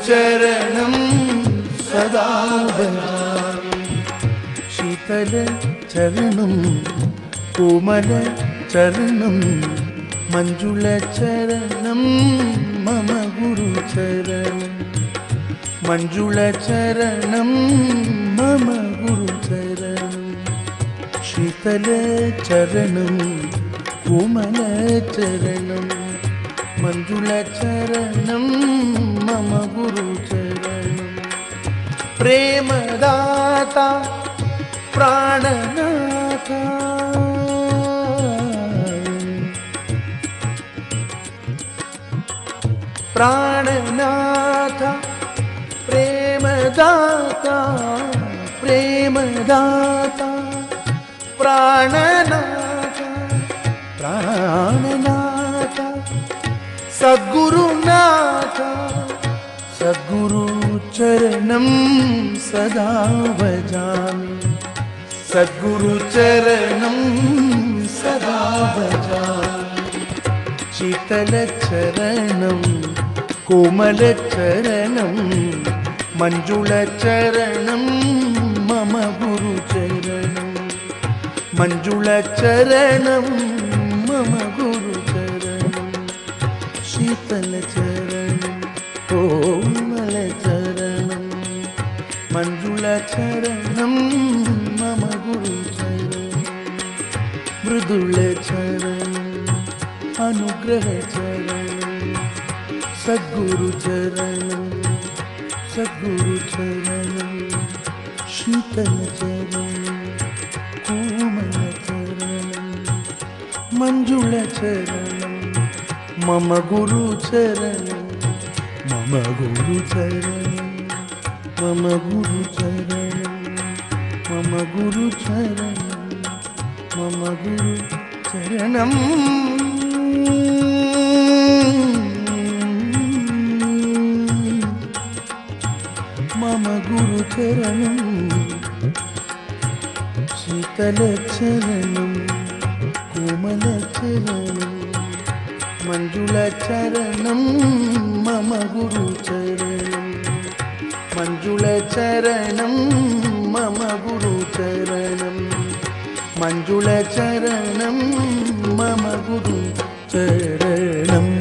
चरणं सदा भजामि शीतल चरणं कोमल चरणं मंजुल चरणं मम गुरु चरणं मंजुल चरणं मम गुरु चरणं शीतल चरणं कोमल चरणं मंजुल चरणं मम गुरु चरणं प्रेमदाता प्राणनाथा प्राणनाथा प्रेमदाता प्रेमदाता प्राणनाथा प्राणनाथा सद्गुरुनाथा सद्गुरु चरणं सदा भजामि सद्गुरु चरणं सदा भजामि शीतल चरणं कोमल चरणं मंजुल चरणं मम गुरु चरणं मंजुल चरणं मम गुरु चरणं शीतल चरणं कोमल चरणं मंजुल चरणं मम गुरु चरणं मृदुल चरणं अनुग्रह चरणं सद्गुरु चरणं शीतल चरणं कोमल चरणं मंजुल चरणं मम गुरु चरणं मम गुरु चरणं मम गुरु चरणं मम गुरु चरणं मम गुरु चरणं मम गुरु चरणं शीतल चरणं कोमल चरणं मंजुल चरणं मम गुरु चरणं मंजुल चरणं मम गुरु चरणं मंजुल चरणं मम गुरु चरणम्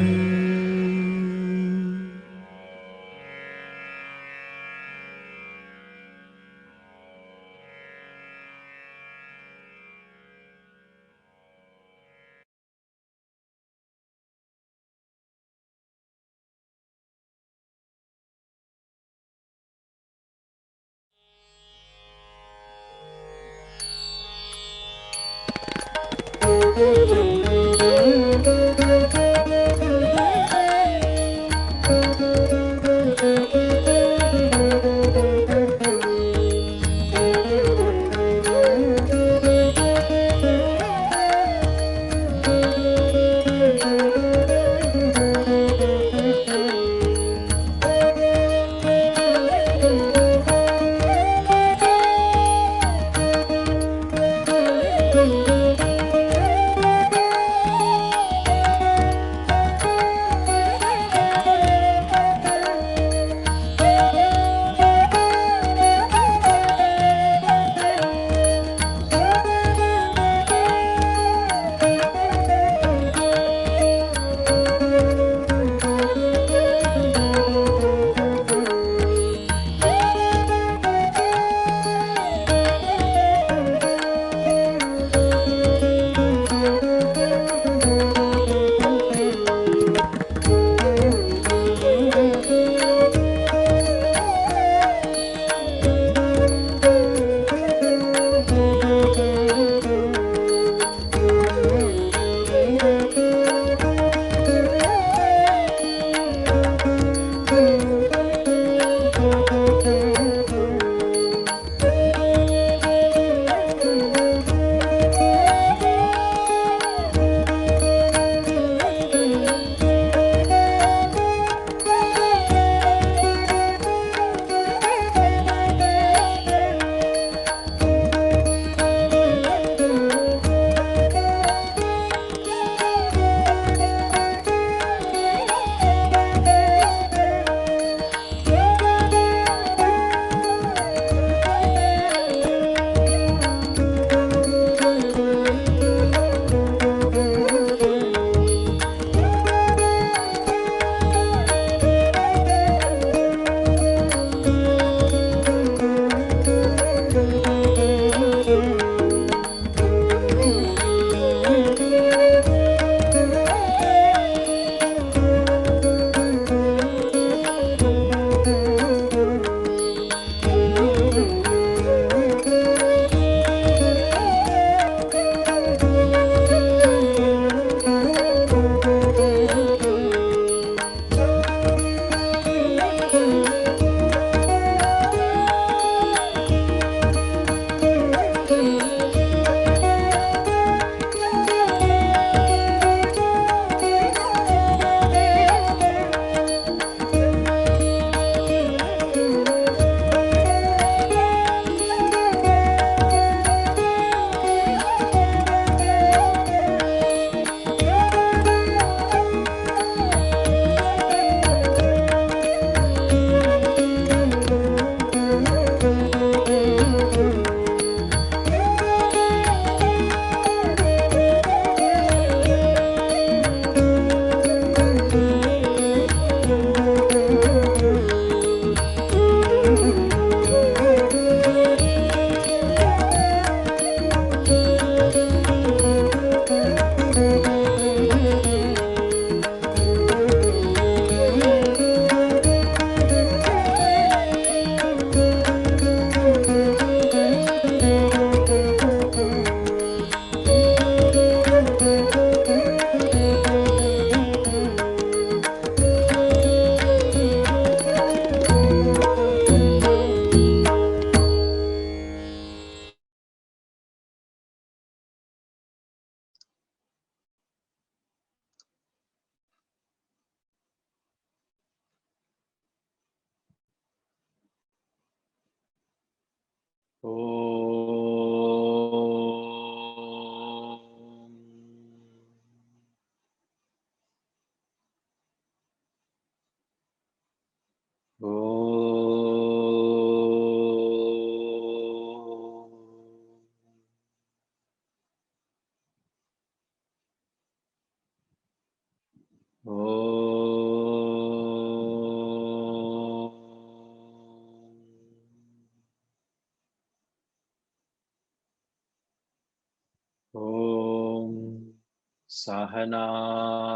सहना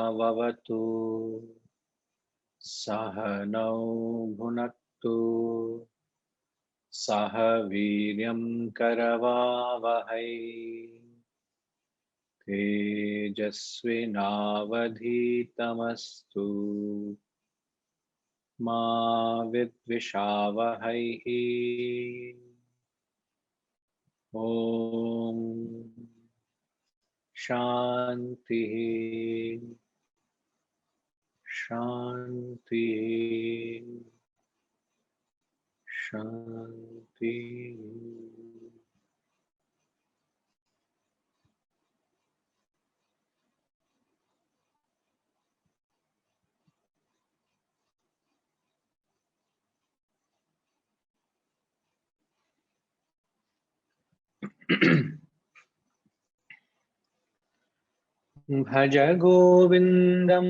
ववतु सहनौ भुनक्तु सह वीर्यं करवावहै तेजस्विनावधीतमस्तु मा विद्विषावहै। ॐ शांति शांति शांति। भज गोविंदम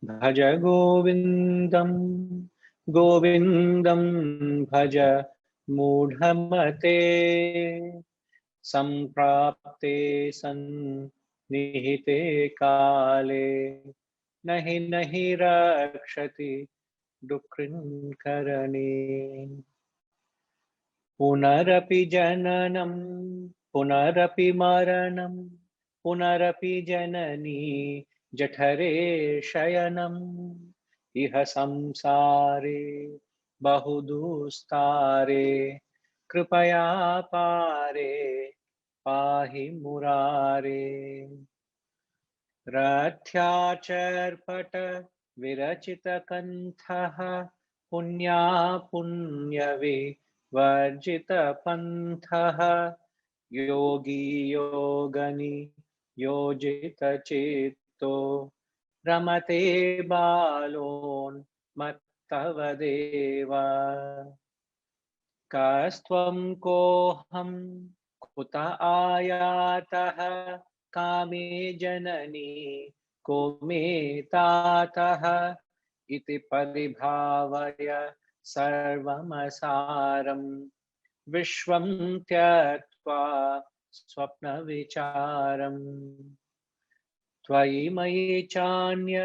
भज गोविंदम गोविंदम भज मूढ़मते संप्राप्ते सन्निहिते काले नहि नहि रक्षति दुःखिनकरणे पुनरपि जननं पुनरपि मरणं पुनरपि जननी जठरे शयनम् इह संसारे बहुदुस्तारे कृपया पारे पाहि मुरारे। रथ्याचर्पट विरचित कंठः पुण्या पुण्यवि वर्जित पंथः योगी योगनि योजित चित्तो रमते बालोन्मत्तव देव। कस्त्वं कोऽहं कुत आयातः कामे जननी को मे तातः इति परिभावय सर्वमसारं विश्वं त्यक्त्वा स्वप्नविचारम्। त्वयि मयि चान्य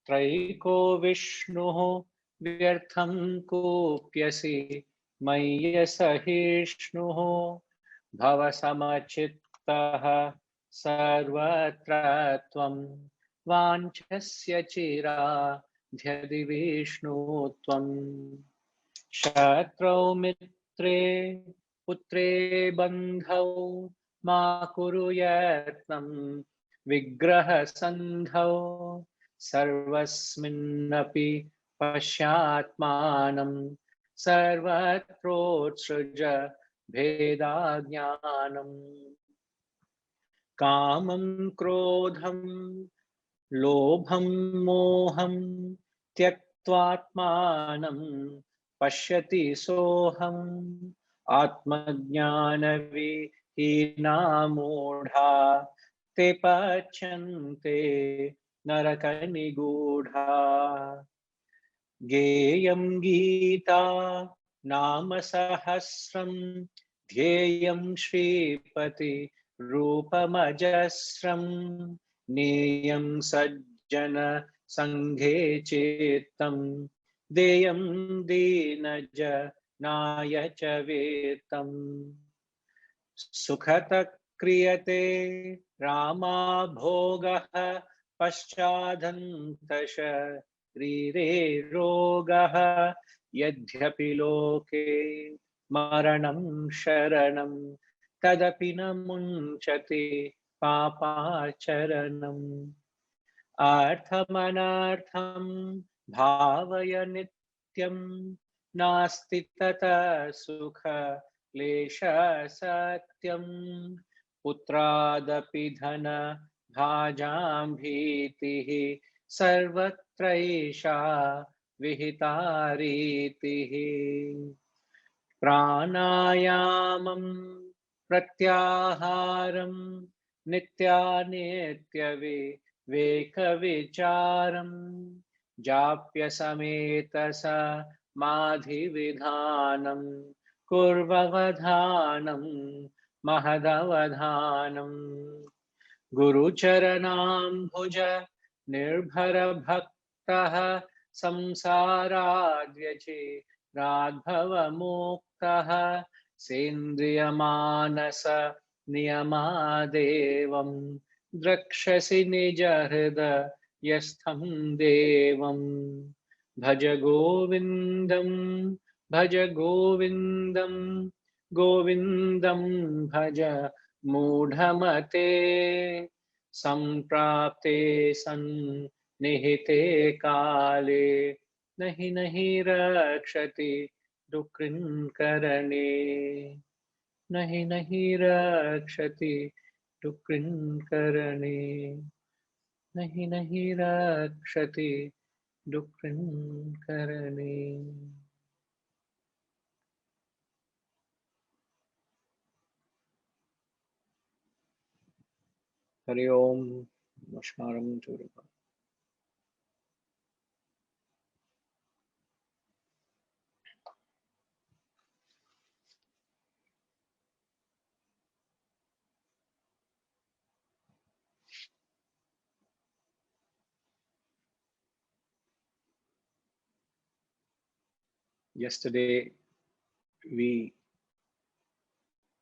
त्रैको विष्णुः व्यर्थं कूप्यसि मय्यसहिष्णुः भवसमचित्तः सर्वत्र त्वं वाञ्छस्य चिराध्यधि विष्णु त्वम्। शत्रौ मित्रे पुत्रे बन्धौ मा कुरु यत्नं विग्रह सन्धौ सर्वस्मिन्नपि पश्यात्मानं सर्वत्रोत्सृज भेदाज्ञानम्। कामं क्रोधं लोभं मोहं त्यक्त्वात्मानं पश्यति सोऽहम्। आत्मज्ञानविहीना मूढा ते पच्यन्ते नरकनिगूढा। गेयं गीता नाम सहस्रं ध्येयं श्रीपति रूपमजस्रं नेयं सज्जन संघे चित्तं देयं दीनजनाय च वेत्तम्। सुखतः क्रियते रामा भोगः पश्चादन्तशरीरे रोगः यद्यपि लोके मरणं शरणं तदपि न मुञ्चति पापाचरणम्। अर्थमनर्थं भावय नित्यं नास्ति ततः सुख क्लेशः सत्यं पुत्रादपि धन भाजां भीतिः सर्वत्रैषा विहितारीतिः प्राणायामं प्रत्याहारं नित्यानित्यविवेकविचारं जाप्य समेत समाधिविधानं कुर्ववधानं महदवधानम् गुरुचरणाम्बुज निर्भरभक्तः संसाराद्यचिराद्भवमुक्तः सेन्द्रियमानस नियमादेवं द्रक्ष्यसि निजहृदयस्थं देवं भज गोविन्दं भज गोविन्दं गोविन्दं भज मूढमते सम्प्राप्ते सन्निहिते काले नहि नहि रक्षति दुःकृन्करणे नहि नहि रक्षति दुःकृन्करणे नहि नहि रक्षति दुःकृन्करणे। Hari Om. Namaskaram to everyone. Yesterday, we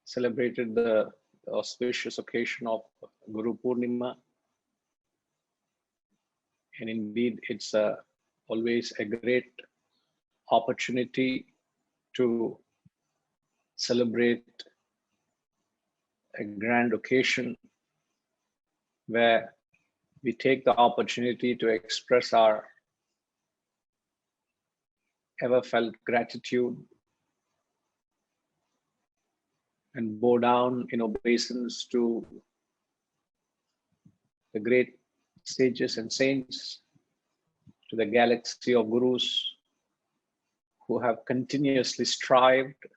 celebrated the auspicious occasion of Guru Purnima. And indeed, it's always a great opportunity to celebrate a grand occasion where we take the opportunity to express our ever felt gratitude and bow down in obeisance to the great sages and saints, to the galaxy of gurus who have continuously strived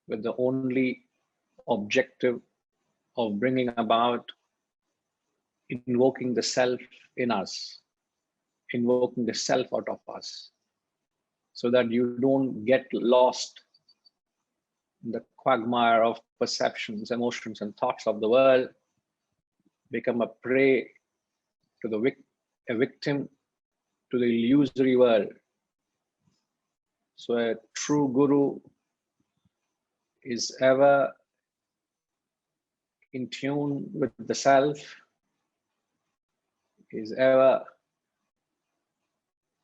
with the only objective of bringing about invoking the self in us, invoking the self out of us, so that you don't get lost in the quagmire of perceptions, emotions, and thoughts of the world, become a prey to a victim to the illusory world. So a true guru is ever in tune with the self, is ever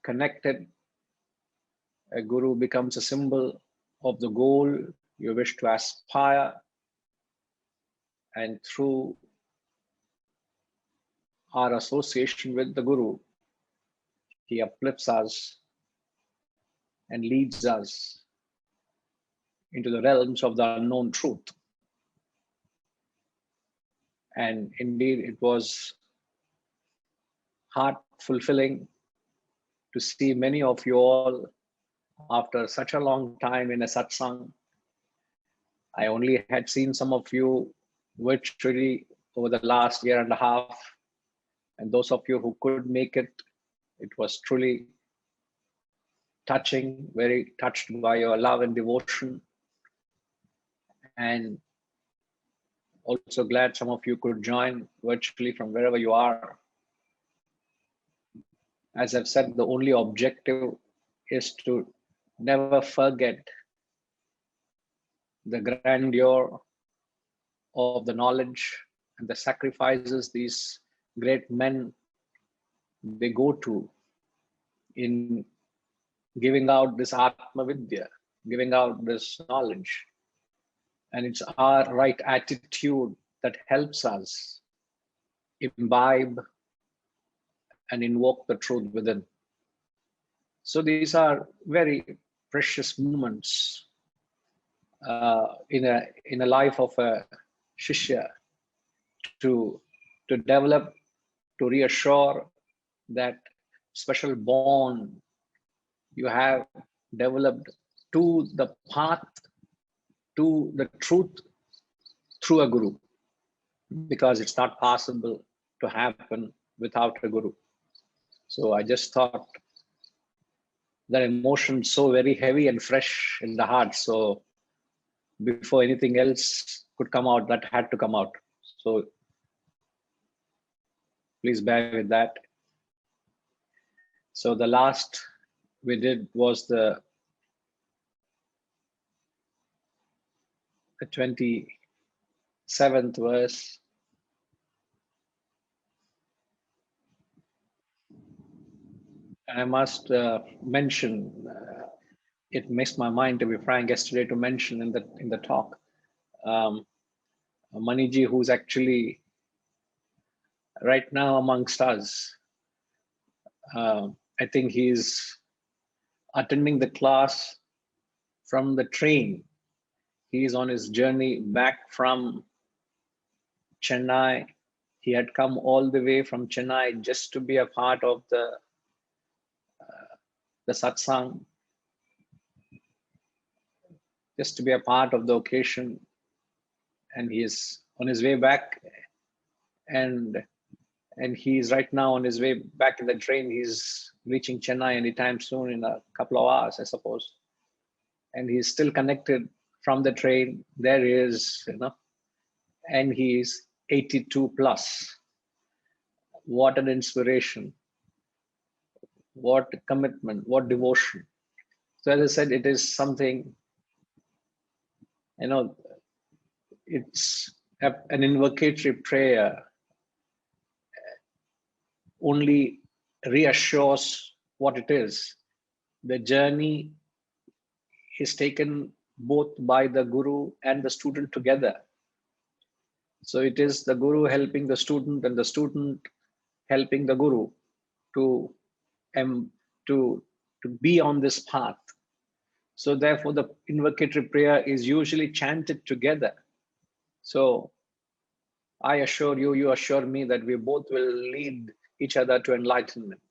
connected. A guru becomes a symbol of the goal you wish to aspire, and through our association with the guru, he uplifts us and leads us into the realms of the unknown truth. And indeed, it was heart fulfilling to see many of you all after such a long time in a satsang. I only had seen some of you virtually over the last year and a half, and those of you who could make it, it was truly touching, very touched by your love and devotion, and also glad some of you could join virtually from wherever you are. As I've said, the only objective is to never forget the grandeur of the knowledge and the sacrifices these great men, they go to in giving out this Atma Vidya, giving out this knowledge. And it's our right attitude that helps us imbibe and invoke the truth within. So these are very precious moments in a life of a shishya to develop, to reassure that special bond you have developed to the path, to the truth through a guru, because it's not possible to happen without a guru. So I just thought that emotion so very heavy and fresh in the heart. So before anything else could come out, that had to come out. So please bear with that. So the last we did was the 27th verse. And I must mention, it missed my mind, to be frank, yesterday to mention in the talk, Maniji, who's actually right now amongst us. I think he's attending the class from the train. He's on his journey back from Chennai. He had come all the way from Chennai just to be a part of the satsang, just to be a part of the occasion. And he is on his way back, and he's right now on his way back in the train. He's reaching Chennai anytime soon, in a couple of hours, I suppose. And he's still connected from the train. There he is, and he's 82 plus. What an inspiration, what commitment, what devotion. So as I said, it is something, it's an invocatory prayer only reassures what it is. The journey is taken both by the guru and the student together. So it is the guru helping the student and the student helping the guru to be on this path. So therefore the invocatory prayer is usually chanted together. So I assure you, you assure me that we both will lead each other to enlightenment.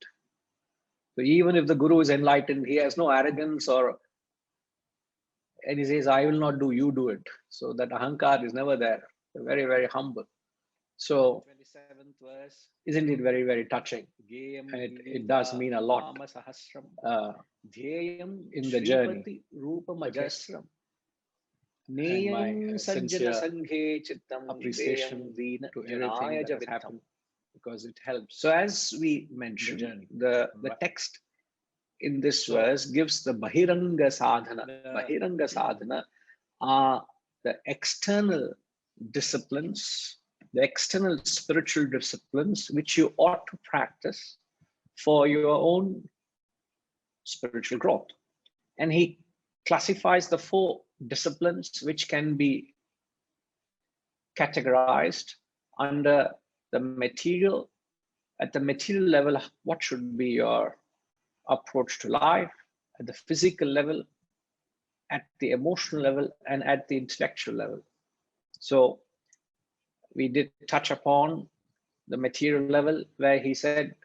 So even if the guru is enlightened, he has no arrogance and he says, I will not do, you do it. So that ahankar is never there. They're very, very humble. So 27th verse, isn't it very, very touching? And it does mean a lot in the journey. And my sincere appreciation to everything that has happened, because it helps. So as we mentioned, the text in this verse gives the Bahiranga Sadhana. Bahiranga Sadhana are the external disciplines, the external spiritual disciplines which you ought to practice for your own spiritual growth. And he classifies the 4 disciplines which can be categorized under the material. At the material level, what should be your approach to life? At the physical level, at the emotional level, and at the intellectual level. So we did touch upon the material level, where he said,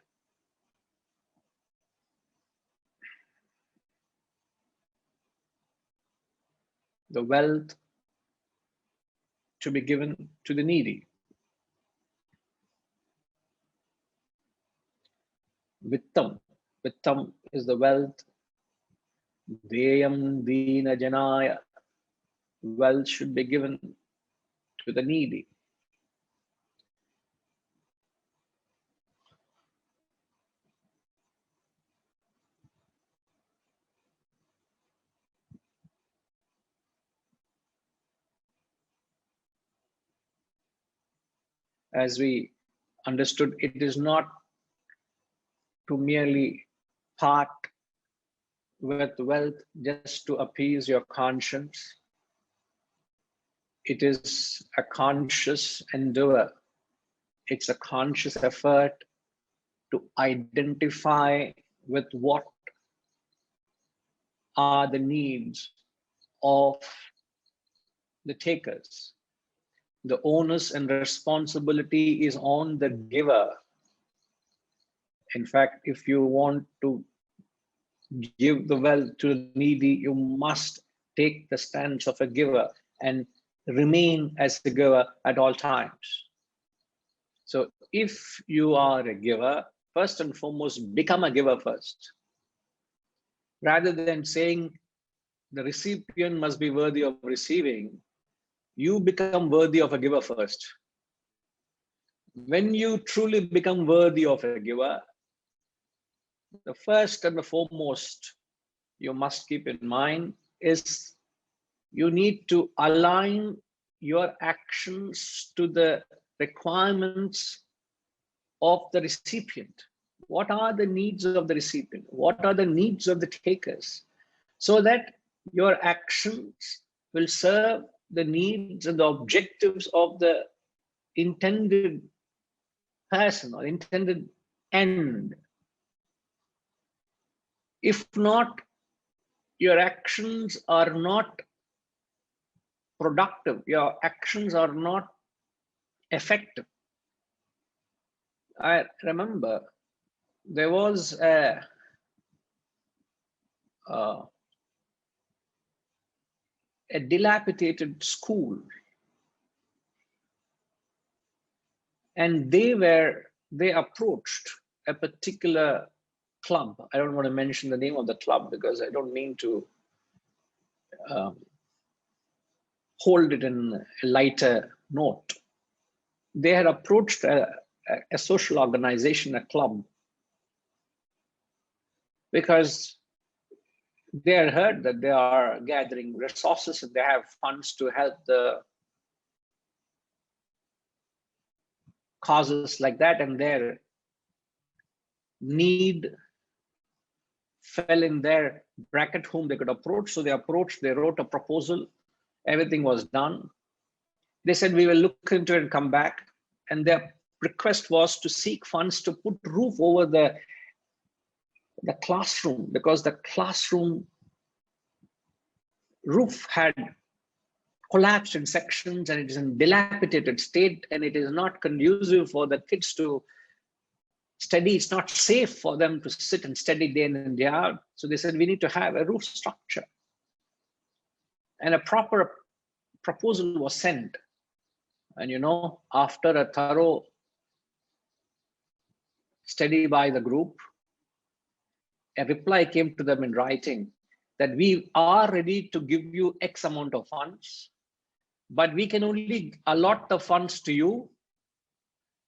the wealth to be given to the needy. Vittam. Vittam is the wealth. Deyam Dina Janaya. Wealth should be given to the needy. As we understood, it is not to merely part with wealth just to appease your conscience. It is a conscious endeavor. It's a conscious effort to identify with what are the needs of the takers. The onus and responsibility is on the giver. In fact, if you want to give the wealth to the needy, you must take the stance of a giver and remain as a giver at all times. So if you are a giver, first and foremost, become a giver first. Rather than saying the recipient must be worthy of receiving, you become worthy of a giver first. When you truly become worthy of a giver, the first and the foremost you must keep in mind is you need to align your actions to the requirements of the recipient. What are the needs of the recipient? What are the needs of the takers? So that your actions will serve the needs and the objectives of the intended person or intended end. If not, your actions are not productive, your actions are not effective. I remember there was a dilapidated school, and they approached a particular club. I don't want to mention the name of the club because I don't mean to hold it in a lighter note. They had approached a social organization, a club, because they had heard that they are gathering resources and they have funds to help the causes like that, and their need fell in their bracket whom they could approach. So they approached, they wrote a proposal, everything was done. They said, we will look into it and come back. And their request was to seek funds to put roof over the classroom, because the classroom roof had collapsed in sections and it is in dilapidated state and it is not conducive for the kids to study. It's not safe for them to sit and study day in and day out. So they said, we need to have a roof structure. And a proper proposal was sent. And you know, after a thorough study by the group, a reply came to them in writing that we are ready to give you X amount of funds, but we can only allot the funds to you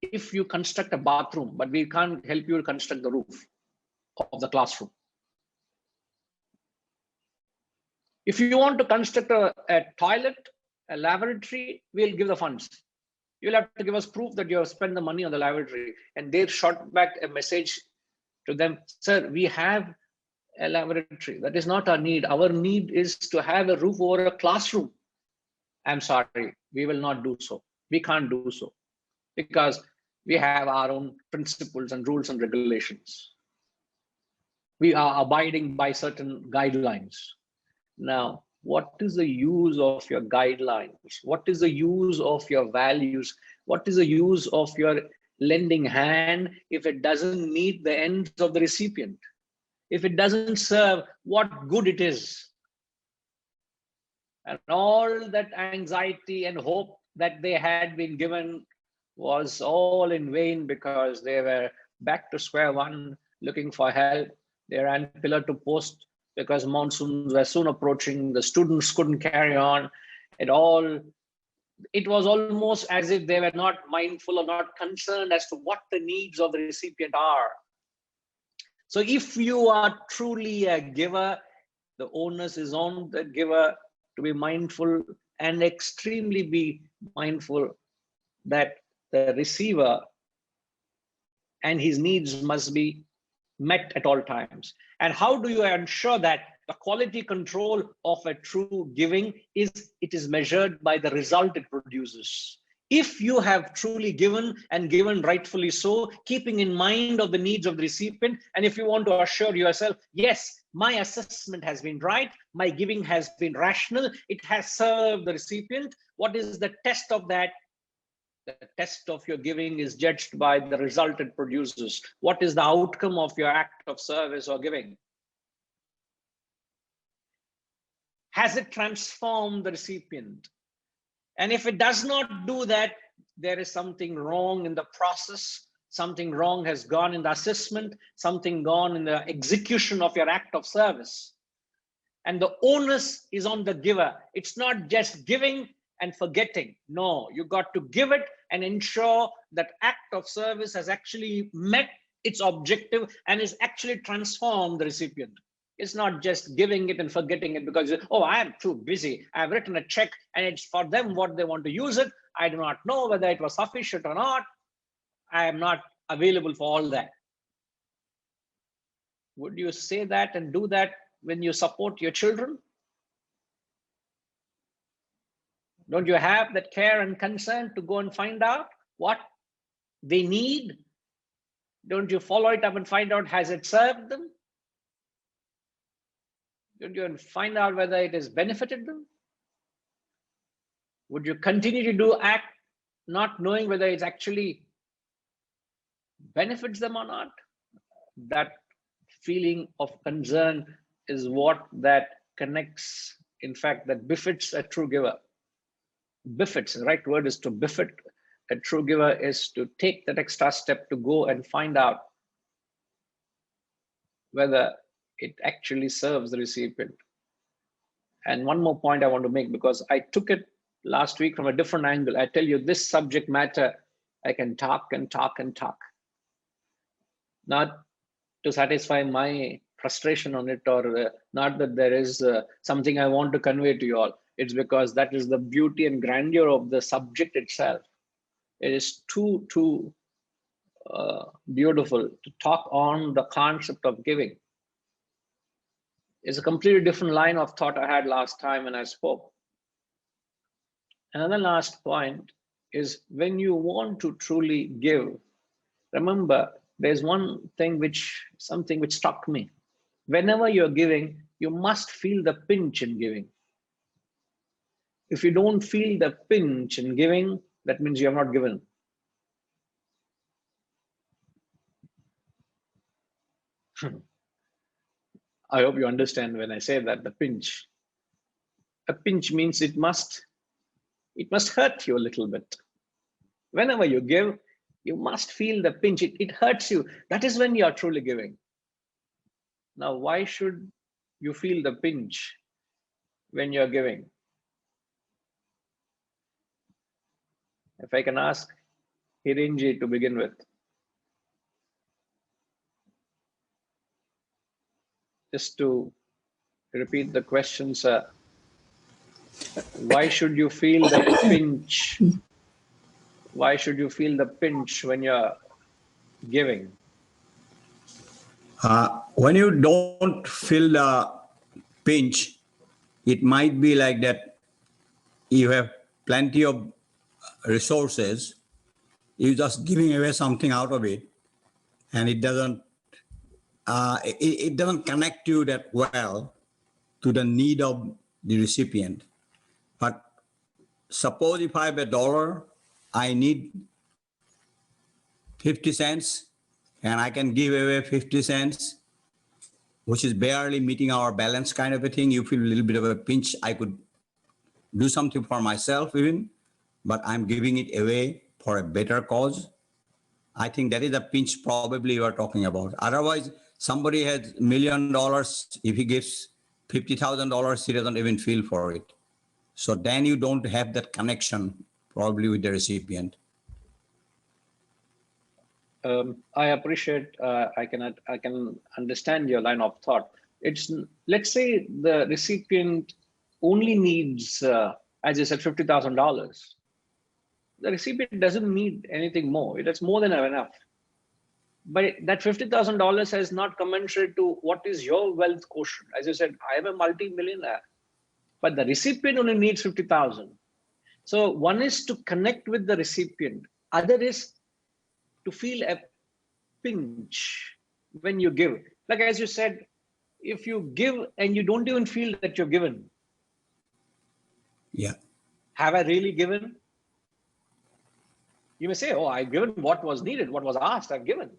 if you construct a bathroom, but we can't help you to construct the roof of the classroom. If you want to construct a toilet, a lavatory, we'll give the funds. You'll have to give us proof that you have spent the money on the lavatory. And they shot back a message to them, sir, we have a lavatory. That is not our need. Our need is to have a roof over a classroom. I'm sorry, we will not do so. We can't do so because we have our own principles and rules and regulations. We are abiding by certain guidelines. Now, what is the use of your guidelines? What is the use of your values? What is the use of your lending hand if it doesn't meet the ends of the recipient? If it doesn't serve, what good it is? And all that anxiety and hope that they had been given was all in vain because they were back to square one, looking for help. They ran pillar to post because monsoons were soon approaching. The students couldn't carry on. It was almost as if they were not mindful or not concerned as to what the needs of the recipient are. So if you are truly a giver, the onus is on the giver to be mindful and extremely be mindful that the receiver and his needs must be met at all times. And how do you ensure that the quality control of a true giving is it is measured by the result it produces? If you have truly given and given rightfully so, keeping in mind of the needs of the recipient, and if you want to assure yourself, yes, My assessment has been right. My giving has been rational. It has served the recipient. What is the test of that? The test of your giving is judged by the result it produces. What is the outcome of your act of service or giving? Has it transformed the recipient? And if it does not do that, there is something wrong in the process. Something wrong has gone in the assessment, something gone in the execution of your act of service. And the onus is on the giver. It's not just giving and forgetting. No, you got to give it and ensure that act of service has actually met its objective and is actually transformed the recipient. It's not just giving it and forgetting it because, oh, I am too busy. I've written a check and it's for them what they want to use it. I do not know whether it was sufficient or not. I am not available for all that. Would you say that and do that when you support your children? Don't you have that care and concern to go and find out what they need? Don't you follow it up and find out, has it served them? Don't you find out whether it has benefited them? Would you continue to do act not knowing whether it's actually benefits them or not? That feeling of concern is what that connects, in fact, that befits a true giver. Befits, the right word is to befit. A true giver is to take that extra step to go and find out whether it actually serves the recipient. And one more point I want to make, because I took it last week from a different angle. I tell you, this subject matter, I can talk and talk and talk. Not to satisfy my frustration on it, or not that there is something I want to convey to you all. It's because that is the beauty and grandeur of the subject itself. It is too beautiful to talk on the concept of giving. It's a completely different line of thought I had last time when I spoke. Another last point is, when you want to truly give, remember, there's one thing something which struck me. Whenever you're giving, you must feel the pinch in giving. If you don't feel the pinch in giving, that means you have not given. I hope you understand when I say that, the pinch. A pinch means it must hurt you a little bit. Whenever you give, you must feel the pinch. It hurts you. That is when you are truly giving. Now, why should you feel the pinch when you're giving? If I can ask Hirinji to begin with. Just to repeat the question, sir. Why should you feel the pinch? Why should you feel the pinch when you're giving? When you don't feel the pinch, it might be like that you have plenty of resources, you're just giving away something out of it, and it doesn't connect you that well to the need of the recipient. But suppose if I have $1, I need 50 cents, and I can give away 50 cents, which is barely meeting our balance kind of a thing. You feel a little bit of a pinch. I could do something for myself even, but I'm giving it away for a better cause. I think that is the pinch probably you are talking about. Otherwise, somebody has $1 million. If he gives $50,000, he doesn't even feel for it. So then you don't have that connection probably with the recipient. I appreciate, I can understand your line of thought. It's, let's say the recipient only needs, as you said, $50,000. The recipient doesn't need anything more. It is more than enough. But that $50,000 is not commensurate to what is your wealth quotient. As you said, I am a multi-millionaire, but the recipient only needs 50,000. So one is to connect with the recipient. Other is to feel a pinch when you give. Like as you said, if you give and you don't even feel that you're given, Yeah. have I really given? You may say, oh, I've given what was needed, what was asked, I've given.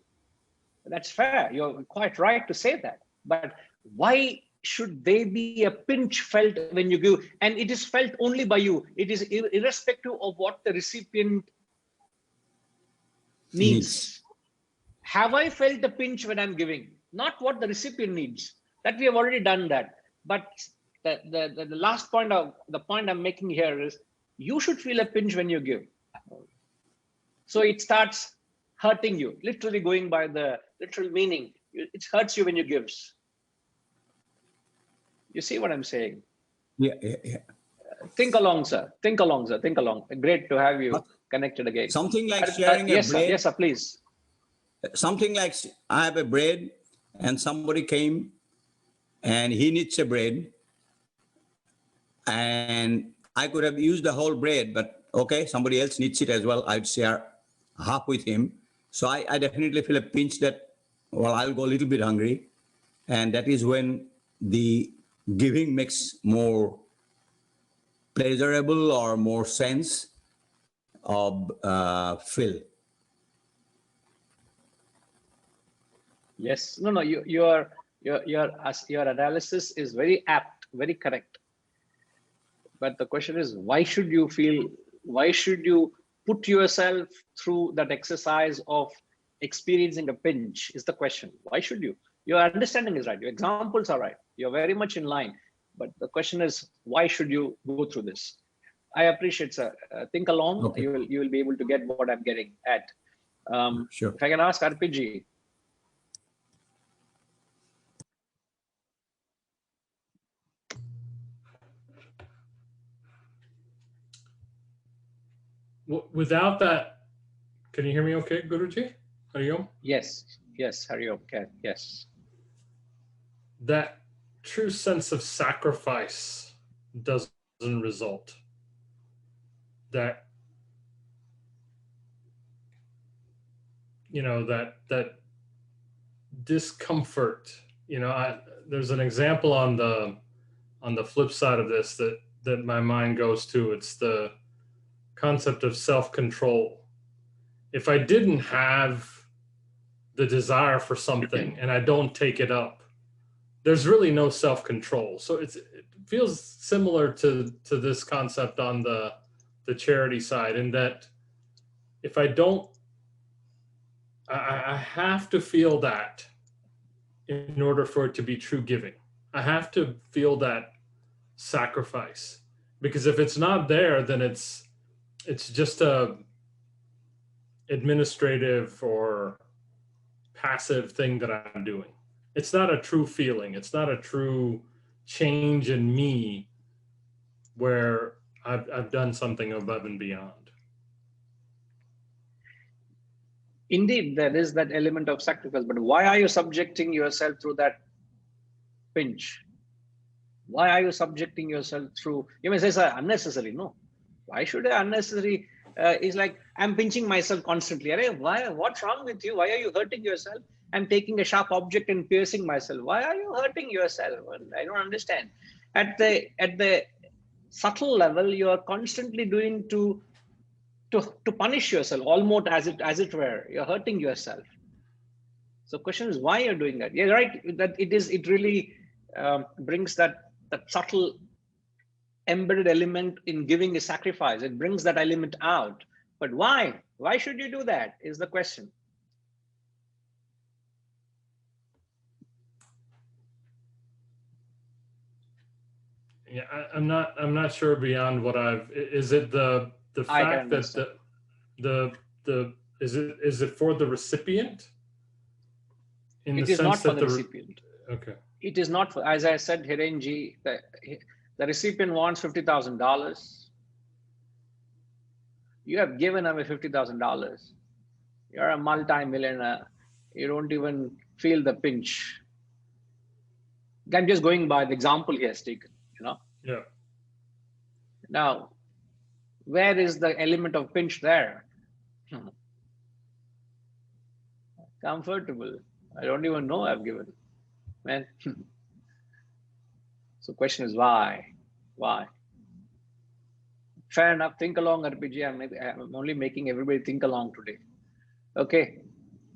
That's fair. You're quite right to say that. But why should there be a pinch felt when you give? And it is felt only by you. It is irrespective of what the recipient needs. Have I felt the pinch when I'm giving? Not what the recipient needs. That we have already done that. But the last point of the point I'm making here is you should feel a pinch when you give. So it starts hurting you, literally going by the literal meaning. It hurts you when you gives. You see what I'm saying? Yeah. Think along, sir. Think along, sir. Think along. Great to have you connected again. Something like sharing a yes, bread. sir. Yes, sir, please. Something like I have a bread and somebody came and he needs a bread and I could have used the whole bread, but okay, somebody else needs it as well. I'd share half with him. So I definitely feel a pinch that, well, I'll go a little bit hungry. And that is when the giving makes more pleasurable or more sense of feel. Yes. No, no. Your analysis is very apt, very correct. But the question is, why should you feel? Why should you put yourself through that exercise of experiencing a pinch? Is the question. Why should you? Your understanding is right. Your examples are right. You're very much in line. But the question is, why should you go through this? I appreciate, sir. Think along. Okay. You will be able to get what I'm getting at. Sure. If I can ask RPG. Without that, can you hear me okay, Guruji? Hariyom? Yes, yes, Hariom, okay, yes. That true sense of sacrifice doesn't result. That, you know, that discomfort, you know, there's an example on the flip side of this that my mind goes to. It's the concept of self-control. If I didn't have the desire for something and I don't take it up, there's really no self-control. So it feels similar to this concept on the charity side, in that if I don't, I have to feel that in order for it to be true giving. I have to feel that sacrifice, because if it's not there, then it's just a administrative or passive thing that I'm doing. It's not a true feeling. It's not a true change in me where I've done something above and beyond. Indeed, there is that element of sacrifice, but why are you subjecting yourself through that pinch? Why are you subjecting yourself through, you may say, sir, unnecessary. No, why should I unnecessary? It's like I'm pinching myself constantly. Why? What's wrong with you? Why are you hurting yourself? I'm taking a sharp object and piercing myself. Why are you hurting yourself? I don't understand. At the subtle level, you are constantly doing to punish yourself, almost as it were. You're hurting yourself. So question is why you're doing that. You're right that it really brings that subtle embedded element in giving a sacrifice. It brings that element out. But why? Why should you do that is the question. Yeah, I'm not sure beyond what is it the fact that is it for the recipient? It is not for the recipient. Okay. It is not for, as I said, Hirenji, the recipient wants $50,000. You have given away $50,000. You're a multi-millionaire. You don't even feel the pinch. I'm just going by the example he has taken, you know? Yeah. Now, where is the element of pinch there? Comfortable. I don't even know I've given. Man, So question is why? Why? Fair enough. Think along, RPG. I'm only making everybody think along today. Okay.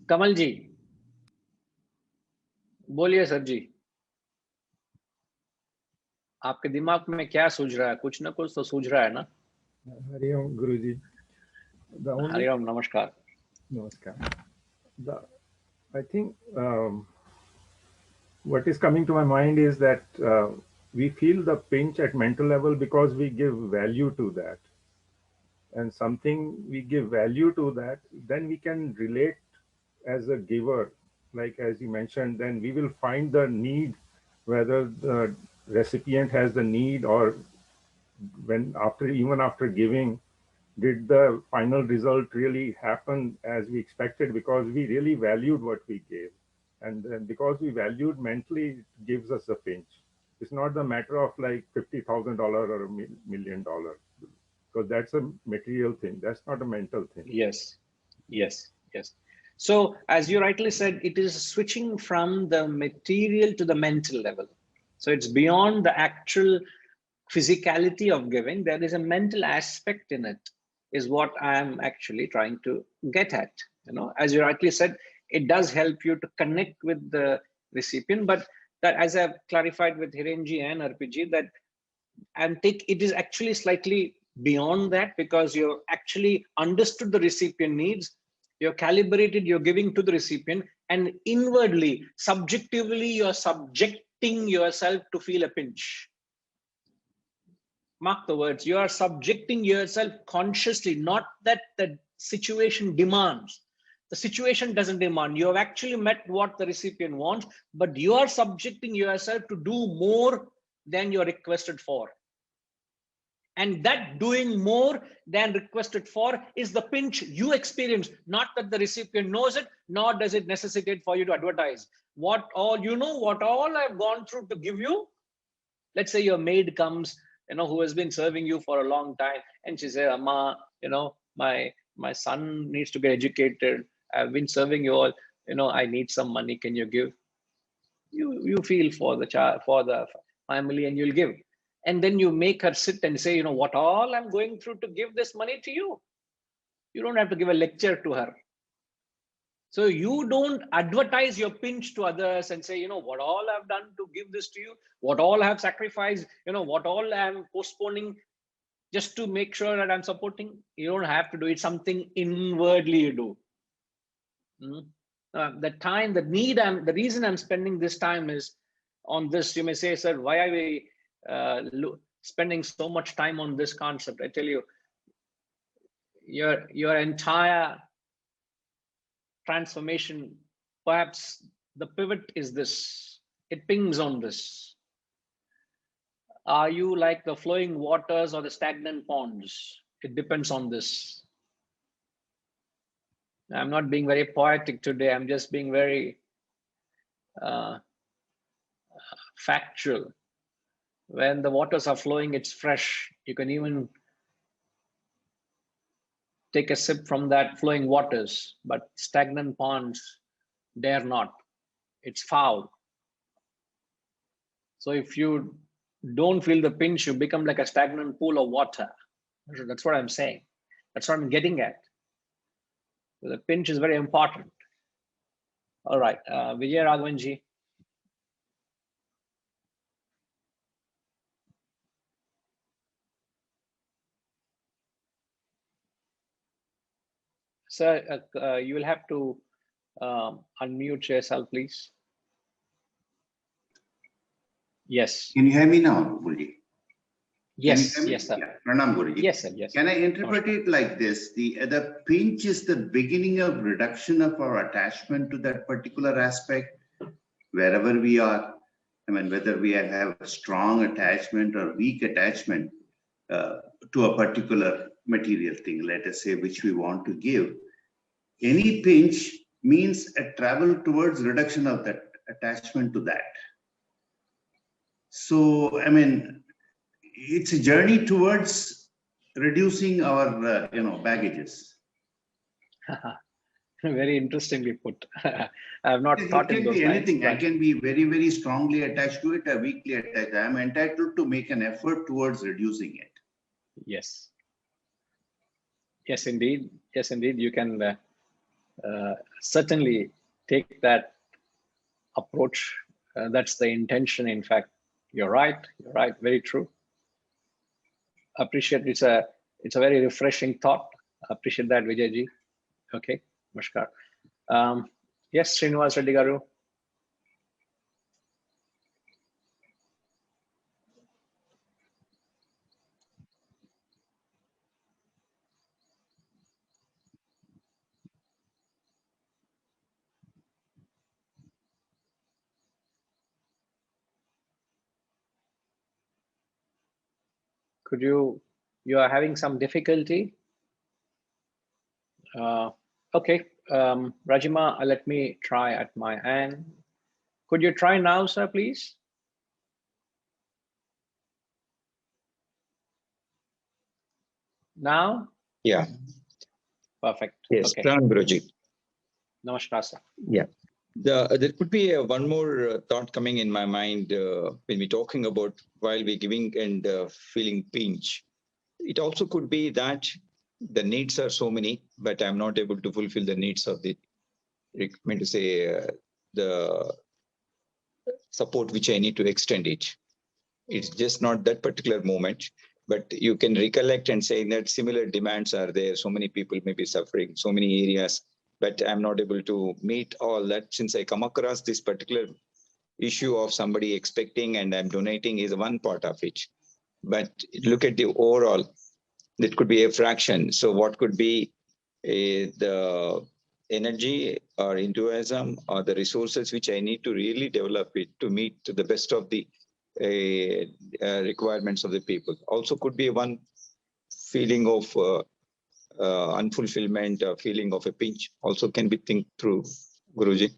Kamal ji. बोलिए sir जी, आपके दिमाग में क्या सूझ रहा है? कुछ ना कुछ तो सूझ रहा है ना? Hariom Guruji. Hariom, namaskar. Namaskar. I think what is coming to my mind is that we feel the pinch at mental level because we give value to that. And something we give value to that, then we can relate as a giver. Like as you mentioned, then we will find the need, whether the recipient has the need, or even after giving, did the final result really happen as we expected, because we really valued what we gave. And then because we valued mentally, it gives us a pinch. It's not the matter of like $50,000 or $1 million, because that's a material thing. That's not a mental thing. Yes, yes, yes. So as you rightly said, it is switching from the material to the mental level. So it's beyond the actual physicality of giving. There is a mental aspect in it, is what I am actually trying to get at. You know, as you rightly said, it does help you to connect with the recipient, but that, as I've clarified with Hirenji and RPG, that it is actually slightly beyond that, because you've actually understood the recipient needs, you're calibrated, you're giving to the recipient, and inwardly, subjectively, you're subjecting yourself to feel a pinch. Mark the words, you are subjecting yourself consciously, not that the situation demands. The situation doesn't demand. You have actually met what the recipient wants, but you are subjecting yourself to do more than you're requested for. And that doing more than requested for is the pinch you experience, not that the recipient knows it, nor does it necessitate for you to advertise. What all I've gone through to give you. Let's say your maid comes, you know, who has been serving you for a long time, and she says, Amma, you know, my son needs to get educated. I've been serving you all, you know, I need some money. Can you give? You feel for the child, for the family, and you'll give. And then you make her sit and say, you know, what all I'm going through to give this money to you. You don't have to give a lecture to her. So you don't advertise your pinch to others and say, you know, what all I've done to give this to you, what all I have sacrificed, you know, what all I'm postponing just to make sure that I'm supporting. You don't have to do it. Something inwardly you do. The reason I'm spending this time is on this. You may say, sir, why are we spending so much time on this concept? I tell you, your entire transformation, perhaps the pivot is this. It pings on this. Are you like the flowing waters or the stagnant ponds? It depends on this. I'm not being very poetic today. I'm just being very factual. When the waters are flowing, it's fresh. You can even take a sip from that flowing waters, but stagnant ponds dare not. It's foul. So if you don't feel the pinch, you become like a stagnant pool of water. That's what I'm saying. That's what I'm getting at. So the pinch is very important. All right, Vijay Raghavanji. Sir, you will have to unmute yourself, please. Yes. Can you hear me now, Guruji? Yes, yes, sir. Yeah. Pranam, Guruji. Yes, sir. Yes. Can I interpret it like this? The pinch is the beginning of reduction of our attachment to that particular aspect, wherever we are. I mean, whether we have a strong attachment or weak attachment to a particular material thing, let us say, which we want to give. Any pinch means a travel towards reduction of that attachment to that. So, I mean, it's a journey towards reducing our, baggages. Very interestingly put. I have not It thought in can those be lines. anything. I But can be very, very strongly attached to it or weakly attached. I am entitled to make an effort towards reducing it. yes, yes, indeed. Yes, indeed. You can certainly take that approach. That's the intention. In fact, you're right. You're right. Very true. Appreciate it's a very refreshing thought. Appreciate that, Vijayji. Okay, namaskar. Yes, Srinivas Reddy Garu. Could you are having some difficulty? Okay, Rajima, let me try at my end. Could you try now, sir, please? Now? Yeah. Perfect. Yes. Okay. Pranam Guruji. Namaskar, sir. Yeah. There could be one more thought coming in my mind when we're talking about while we're giving and feeling pinch. It also could be that the needs are so many, but I'm not able to fulfill the needs of the, I mean to say, the support which I need to extend it. It's just not that particular moment, but you can recollect and say that similar demands are there. So many people may be suffering, so many areas, but I'm not able to meet all that. Since I come across this particular issue of somebody expecting and I'm donating is one part of it. But look at the overall, that could be a fraction. So what could be the energy or enthusiasm or the resources which I need to really develop it to meet to the best of the requirements of the people. Also could be one feeling of unfulfillment, a feeling of a pinch also can be think through, Guruji.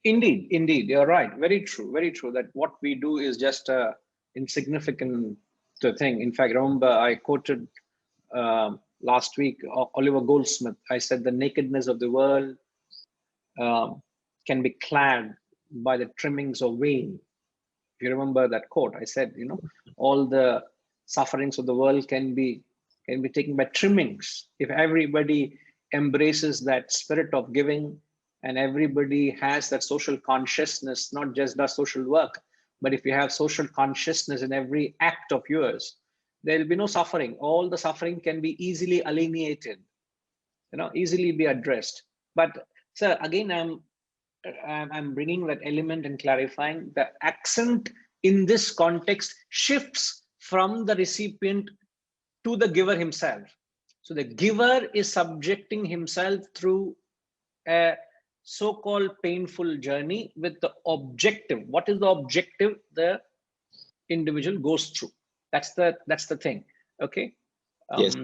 Indeed, you're right. Very true that what we do is just a insignificant thing. In fact, remember I quoted last week Oliver Goldsmith. I said the nakedness of the world can be clad by the trimmings of vain. If you remember that quote, I said, all the sufferings of the world can be taken by trimmings. If everybody embraces that spirit of giving and everybody has that social consciousness, not just does social work, but if you have social consciousness in every act of yours, there will be no suffering. All the suffering can be easily alleviated, easily be addressed. But sir, again, I'm bringing that element and clarifying the accent in this context shifts from the recipient to the giver himself. So the giver is subjecting himself through a so-called painful journey with the objective. What is the objective the individual goes through? That's the thing. Okay. Yes.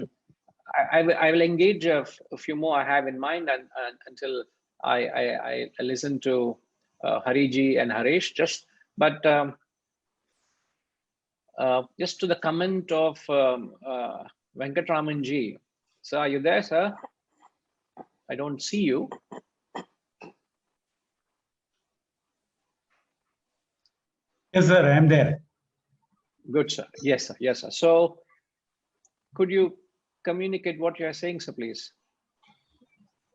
I will engage a few more I have in mind and until I listen to Hariji and Harish. Just to the comment of Venkatramanji. Sir, are you there, sir? I don't see you. Yes, sir, I am there. Good, sir. Yes, sir. Yes, sir. So could you communicate what you are saying, sir, please?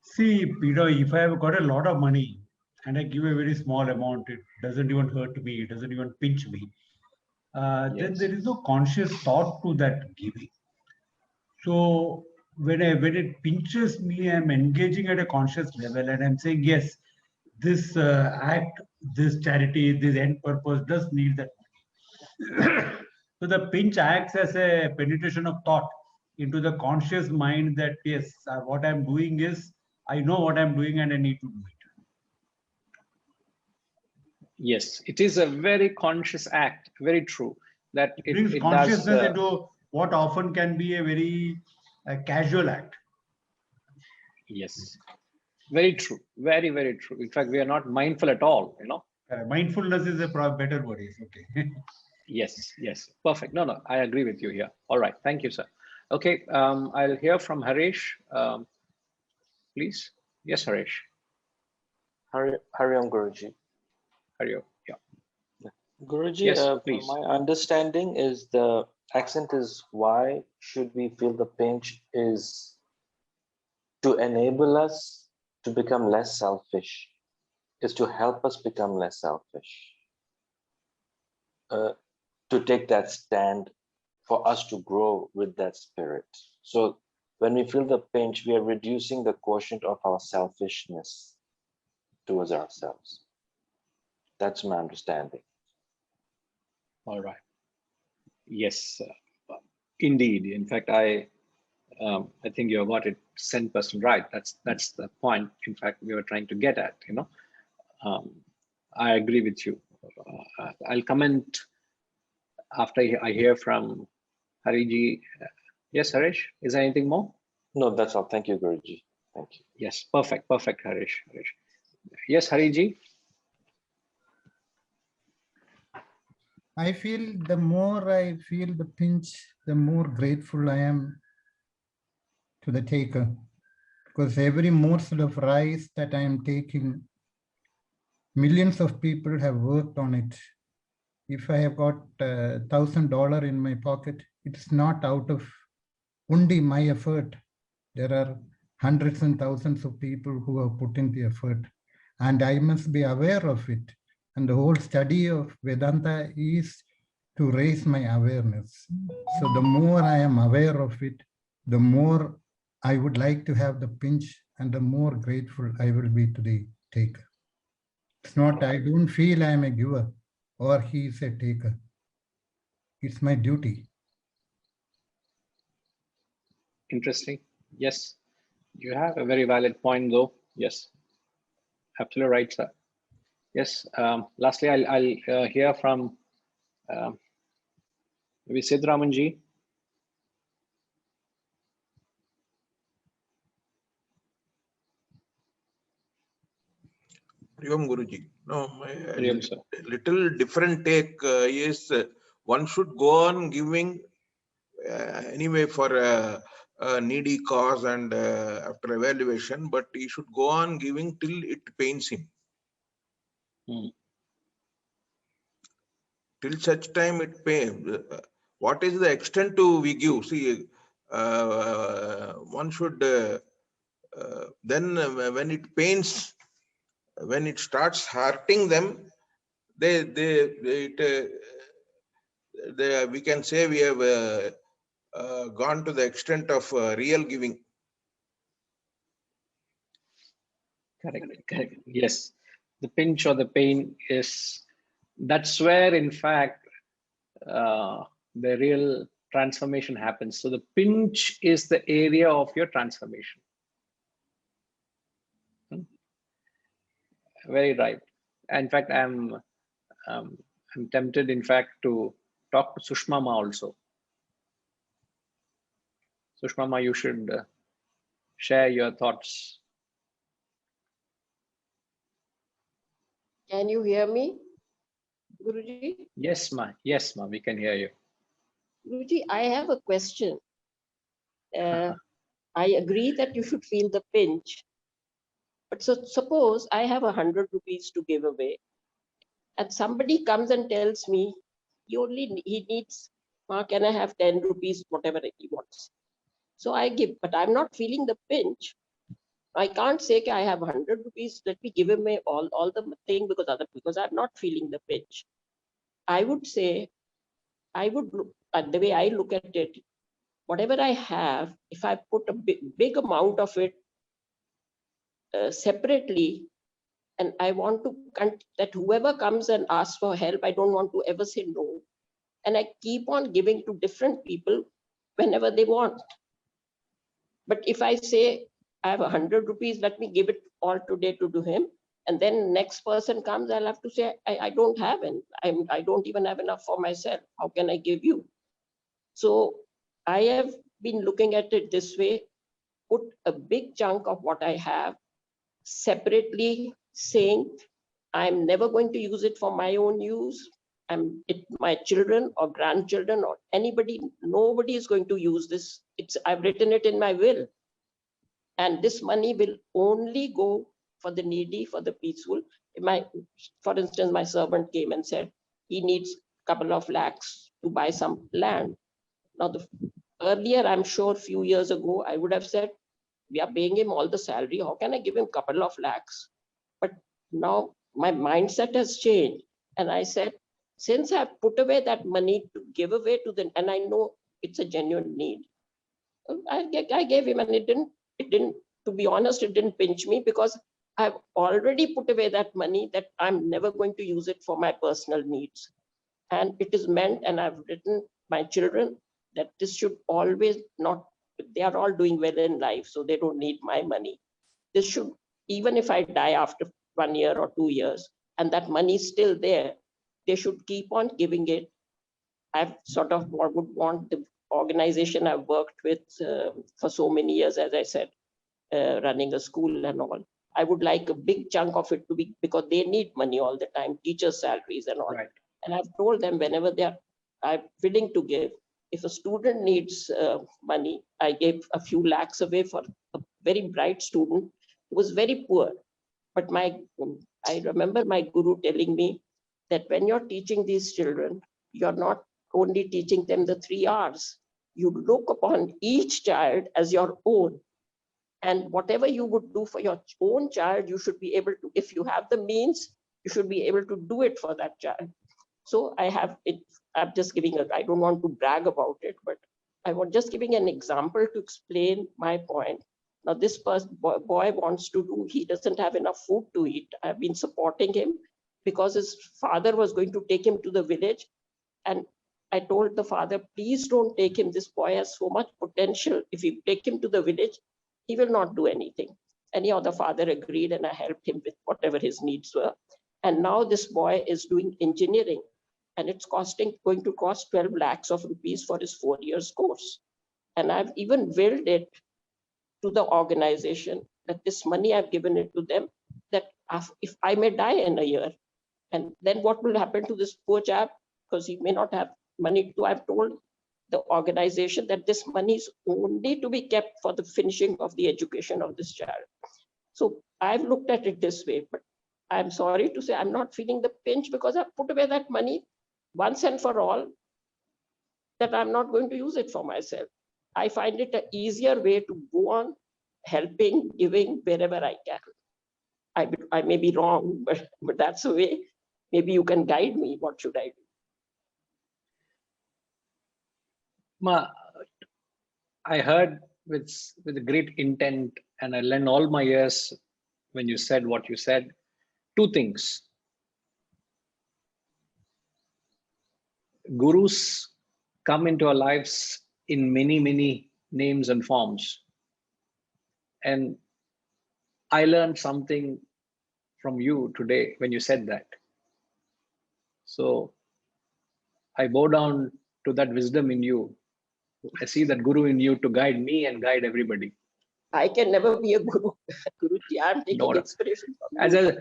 See, if I have got a lot of money and I give a very small amount, it doesn't even hurt me, it doesn't even pinch me. Then Yes. there is no conscious thought to that giving. So when it pinches me, I'm engaging at a conscious level and I'm saying, yes, this act, this charity, this end purpose does need that money. So the pinch acts as a penetration of thought into the conscious mind that yes, what I'm doing is, I know what I'm doing and I need to do it. Yes, it is a very conscious act. Very true. That It brings it consciousness does. into what often can be a very casual act. Yes, very true. Very, very true. In fact, we are not mindful at all. Mindfulness is a better word. Yes, okay. Yes, yes, perfect. No, I agree with you here. All right, thank you, sir. Okay, I'll hear from Harish. please. Yes, Harish. Hariom Guruji. Hariom. Yeah. Guruji, Yes, please. my understanding is the accent is why should we feel the pinch is to enable us to become less selfish, is to help us become less selfish, to take that stand for us to grow with that spirit. So when we feel the pinch, we are reducing the quotient of our selfishness towards ourselves. That's my understanding. All right. Yes, indeed. In fact, I think you got it 10% right. That's the point. In fact, we were trying to get at. I agree with you. I'll comment after I hear from Hariji. Yes, Harish. Is there anything more? No, that's all. Thank you, Guruji. Thank you. Yes, perfect, Harish. Yes, Hariji. I feel the more I feel the pinch, the more grateful I am to the taker, because every morsel of rice that I am taking, millions of people have worked on it. If I have got $1,000 in my pocket, it's not out of only my effort. There are hundreds and thousands of people who have put in the effort, and I must be aware of it. And the whole study of Vedanta is to raise my awareness. So the more I am aware of it, the more I would like to have the pinch, and the more grateful I will be to the taker. It's not, I don't feel I am a giver or he is a taker. It's my duty. Interesting. Yes, you have a very valid point, though. Yes, absolutely right, sir. Yes. Lastly, I'll hear from maybe Siddharamanji. Hariom Guruji. No, my Sir. little different take is one should go on giving anyway for a needy cause and after evaluation, but he should go on giving till it pains him. Till such time it pains. What is the extent to we give? See, one should then when it pains, when it starts hurting them, we can say we have gone to the extent of real giving. Correct. Yes, the pinch or the pain that's where, in fact, the real transformation happens. So the pinch is the area of your transformation. Very right. In fact, I'm tempted, in fact, to talk to Sushma Ma also. Sushma Ma, you should share your thoughts. Can you hear me, Guruji? Yes, ma, we can hear you. Guruji, I have a question. I agree that you should feel the pinch, but so suppose I have 100 rupees to give away, and somebody comes and tells me he needs, can I have 10 rupees, whatever he wants. So I give, but I'm not feeling the pinch. I can't say I have 100 rupees, let me give him all the thing because I'm not feeling the pinch. I would say, the way I look at it, whatever I have, if I put a big amount of it separately, and I want to that whoever comes and asks for help, I don't want to ever say no. And I keep on giving to different people whenever they want. But if I say, I have 100 rupees, let me give it all today to him. And then next person comes, I'll have to say, I don't have it. I don't even have enough for myself. How can I give you? So I have been looking at it this way, put a big chunk of what I have separately, saying, I'm never going to use it for my own use. My children or grandchildren or anybody, nobody is going to use this. I've written it in my will. And this money will only go for the needy, for the peaceful. For instance, my servant came and said he needs a couple of lakhs to buy some land. Now, earlier, I'm sure a few years ago, I would have said, we are paying him all the salary. How can I give him a couple of lakhs? But now my mindset has changed. And I said, since I've put away that money to give away to them, and I know it's a genuine need, I gave him, and it didn't, to be honest, it didn't pinch me, because I've already put away that money that I'm never going to use it for my personal needs. And it is meant, and I've written my children that this should always not, they are all doing well in life, so they don't need my money. This should, even if I die after 1 year or 2 years, and that money is still there, they should keep on giving it. I've sort of would want the organization I've worked with for so many years, as I said, running a school and all. I would like a big chunk of it to be, because they need money all the time, teachers' salaries and all. Right. And I've told them whenever I'm willing to give. If a student needs money, I gave a few lakhs away for a very bright student who was very poor. But I remember my guru telling me that when you're teaching these children, you're not only teaching them the 3 R's. You look upon each child as your own. And whatever you would do for your own child, you should be able to, if you have the means, you should be able to do it for that child. So I have it, I'm just giving I don't want to brag about it, but I was just giving an example to explain my point. Now this boy wants to do, he doesn't have enough food to eat. I've been supporting him because his father was going to take him to the village. And I told the father, please don't take him. This boy has so much potential. If you take him to the village, he will not do anything. Anyhow, the father agreed, and I helped him with whatever his needs were. And now this boy is doing engineering, and it's going to cost 12 lakhs of rupees for his 4 years course. And I've even willed it to the organization that this money, I've given it to them, that if I may die in a year, and then what will happen to this poor chap? Because he may not have money to, I've told the organization that this money is only to be kept for the finishing of the education of this child. So I've looked at it this way, but I'm sorry to say I'm not feeling the pinch, because I've put away that money once and for all, that I'm not going to use it for myself. I find it an easier way to go on helping, giving wherever I can. I may be wrong, but that's the way. Maybe you can guide me. What should I do? I heard with great intent, and I learned all my years when you said what you said. 2 things. Gurus come into our lives in many, many names and forms. And I learned something from you today when you said that. So I bow down to that wisdom in you. I see that guru in you to guide me and guide everybody. I can never be a guru. Guruji, I'm taking inspiration from you.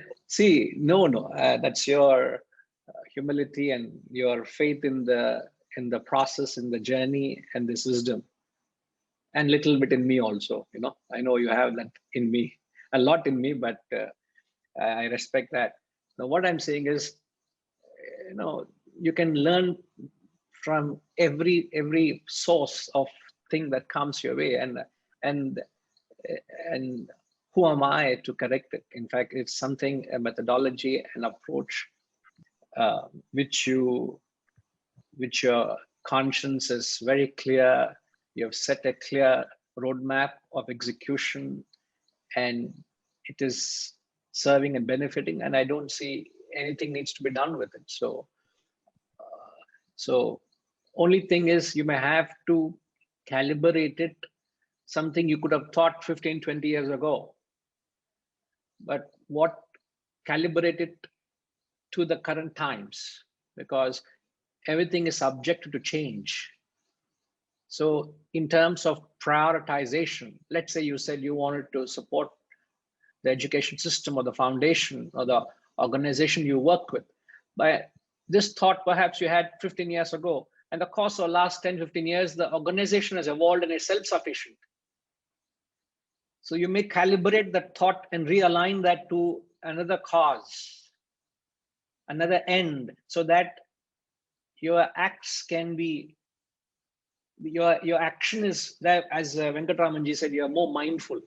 That's your humility and your faith in the process, in the journey, and this wisdom, and little bit in me also. I know you have that in me, a lot in me, but I respect that. Now, what I'm saying is, you can learn from every source of thing that comes your way, and who am I to correct it? In fact, it's something, a methodology, an approach, which your conscience is very clear. You have set a clear roadmap of execution, and it is serving and benefiting. And I don't see anything needs to be done with it. So only thing is, you may have to calibrate it, something you could have thought 15, 20 years ago. But what calibrate it to the current times, because everything is subject to change. So in terms of prioritization, let's say you said you wanted to support the education system or the foundation or the organization you work with. But this thought perhaps you had 15 years ago, and the course of the last 10, 15 years, the organization has evolved and is self-sufficient. So you may calibrate that thought and realign that to another cause, another end, so that your acts can be, your action is that, as Venkatramanji said, you are more mindful.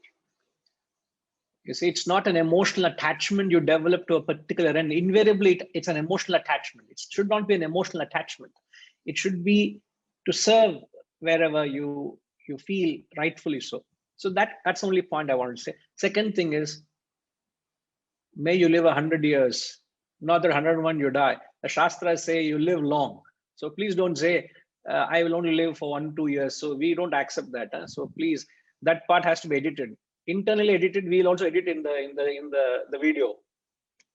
You see, it's not an emotional attachment you develop to a particular end. Invariably, it's an emotional attachment. It should not be an emotional attachment. It should be to serve wherever you feel rightfully so. So that's the only point I want to say. Second thing is, may you live 100 years, not that 101 you die. The Shastras say you live long. So please don't say, I will only live for 1-2 years. So we don't accept that. So please, that part has to be edited. Internally edited, we'll also edit in the video.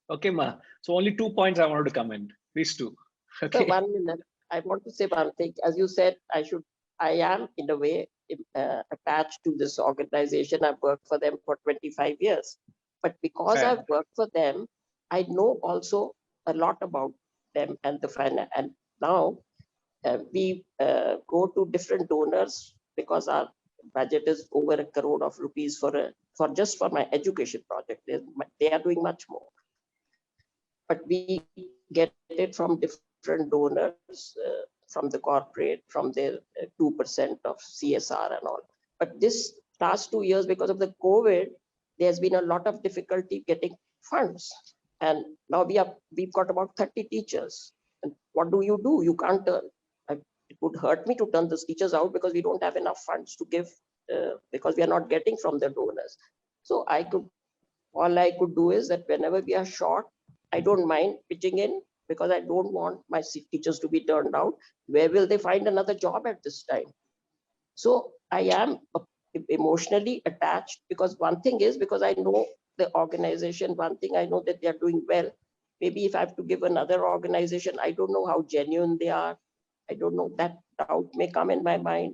Okay, Ma. So only 2 points I wanted to comment. These two. Okay. So 1 minute. I want to say one thing. As you said, I am in a way attached to this organization. I've worked for them for 25 years. But because Fair. I've worked for them, I know also a lot about them and the finance. And now we go to different donors because our budget is over 1 crore of rupees for just for my education project. They are doing much more. But we get it from different donors, from the corporate, from their 2% of CSR and all. But this last 2 years, because of the COVID, there's been a lot of difficulty getting funds. And now we've got about 30 teachers. And what do? You can't turn. It would hurt me to turn those teachers out because we don't have enough funds to give, because we are not getting from the donors. So all I could do is that whenever we are short, I don't mind pitching in because I don't want my teachers to be turned out. Where will they find another job at this time? So I am emotionally attached because one thing is because I know the organization, one thing I know that they are doing well. Maybe if I have to give another organization, I don't know how genuine they are. I don't know, that doubt may come in my mind.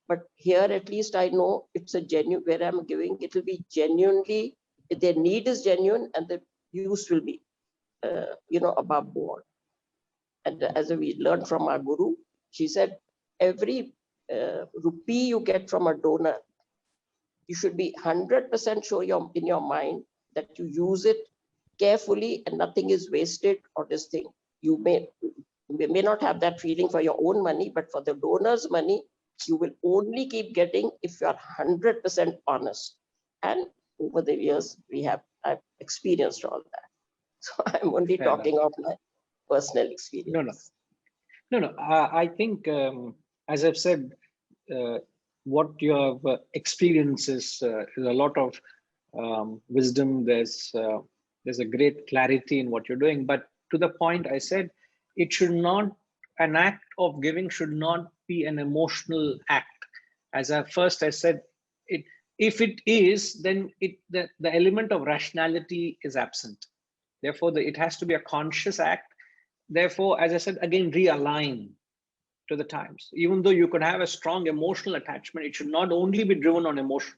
But here at least I know it's a genuine, where I'm giving, it will be genuinely, their need is genuine and the use will be above board. And as we learned from our guru, she said, every rupee you get from a donor, you should be 100% sure in your mind that you use it carefully and nothing is wasted or this thing. You may not have that feeling for your own money, but for the donor's money, you will only keep getting if you are 100% honest. And over the years, I've experienced all that. So I'm only Fair talking of my personal experience. No. I think, as I've said, what you have experienced is a lot of wisdom. There's a great clarity in what you're doing. But to the point I said, it should not, an act of giving should not be an emotional act. As I said, if it is, then the element of rationality is absent. Therefore, it has to be a conscious act. Therefore, as I said, again, realign to the times. Even though you could have a strong emotional attachment, it should not only be driven on emotion.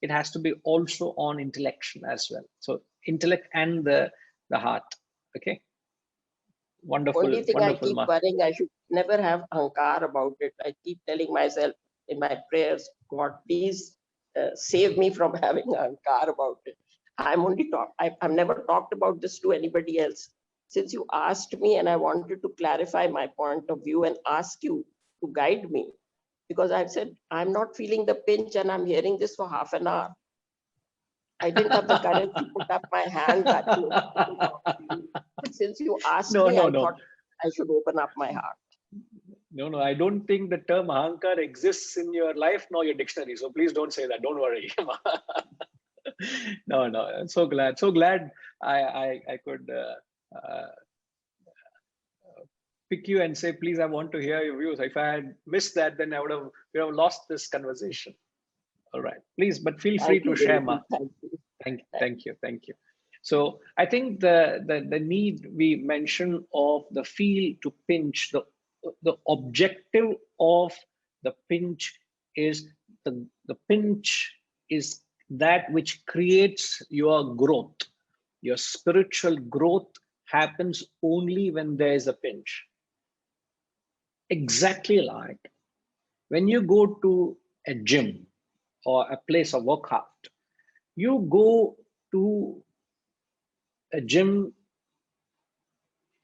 It has to be also on intellection as well. So intellect and the heart. Okay. Wonderful. Only thing wonderful, I keep worrying, I should never have ahankar about it. I keep telling myself in my prayers, God, please save me from having ahankar about it. I've never talked about this to anybody else. Since you asked me and I wanted to clarify my point of view and ask you to guide me, because I've said, I'm not feeling the pinch and I'm hearing this for half an hour. I didn't have the courage to put up my hand. But since you asked me, I thought I should open up my heart. No, I don't think the term ahankar exists in your life nor your dictionary. So please don't say that. Don't worry. No, I'm so glad I could pick you and say, please, I want to hear your views. If I had missed that, then we would have lost this conversation. All right, please, but feel free to share, Ma. Thank you. So I think the need we mentioned of the feel to pinch, the objective of the pinch is the pinch is that which creates your growth. Your spiritual growth happens only when there is a pinch. Exactly like when you go to a gym or a place of workout, You go to a gym,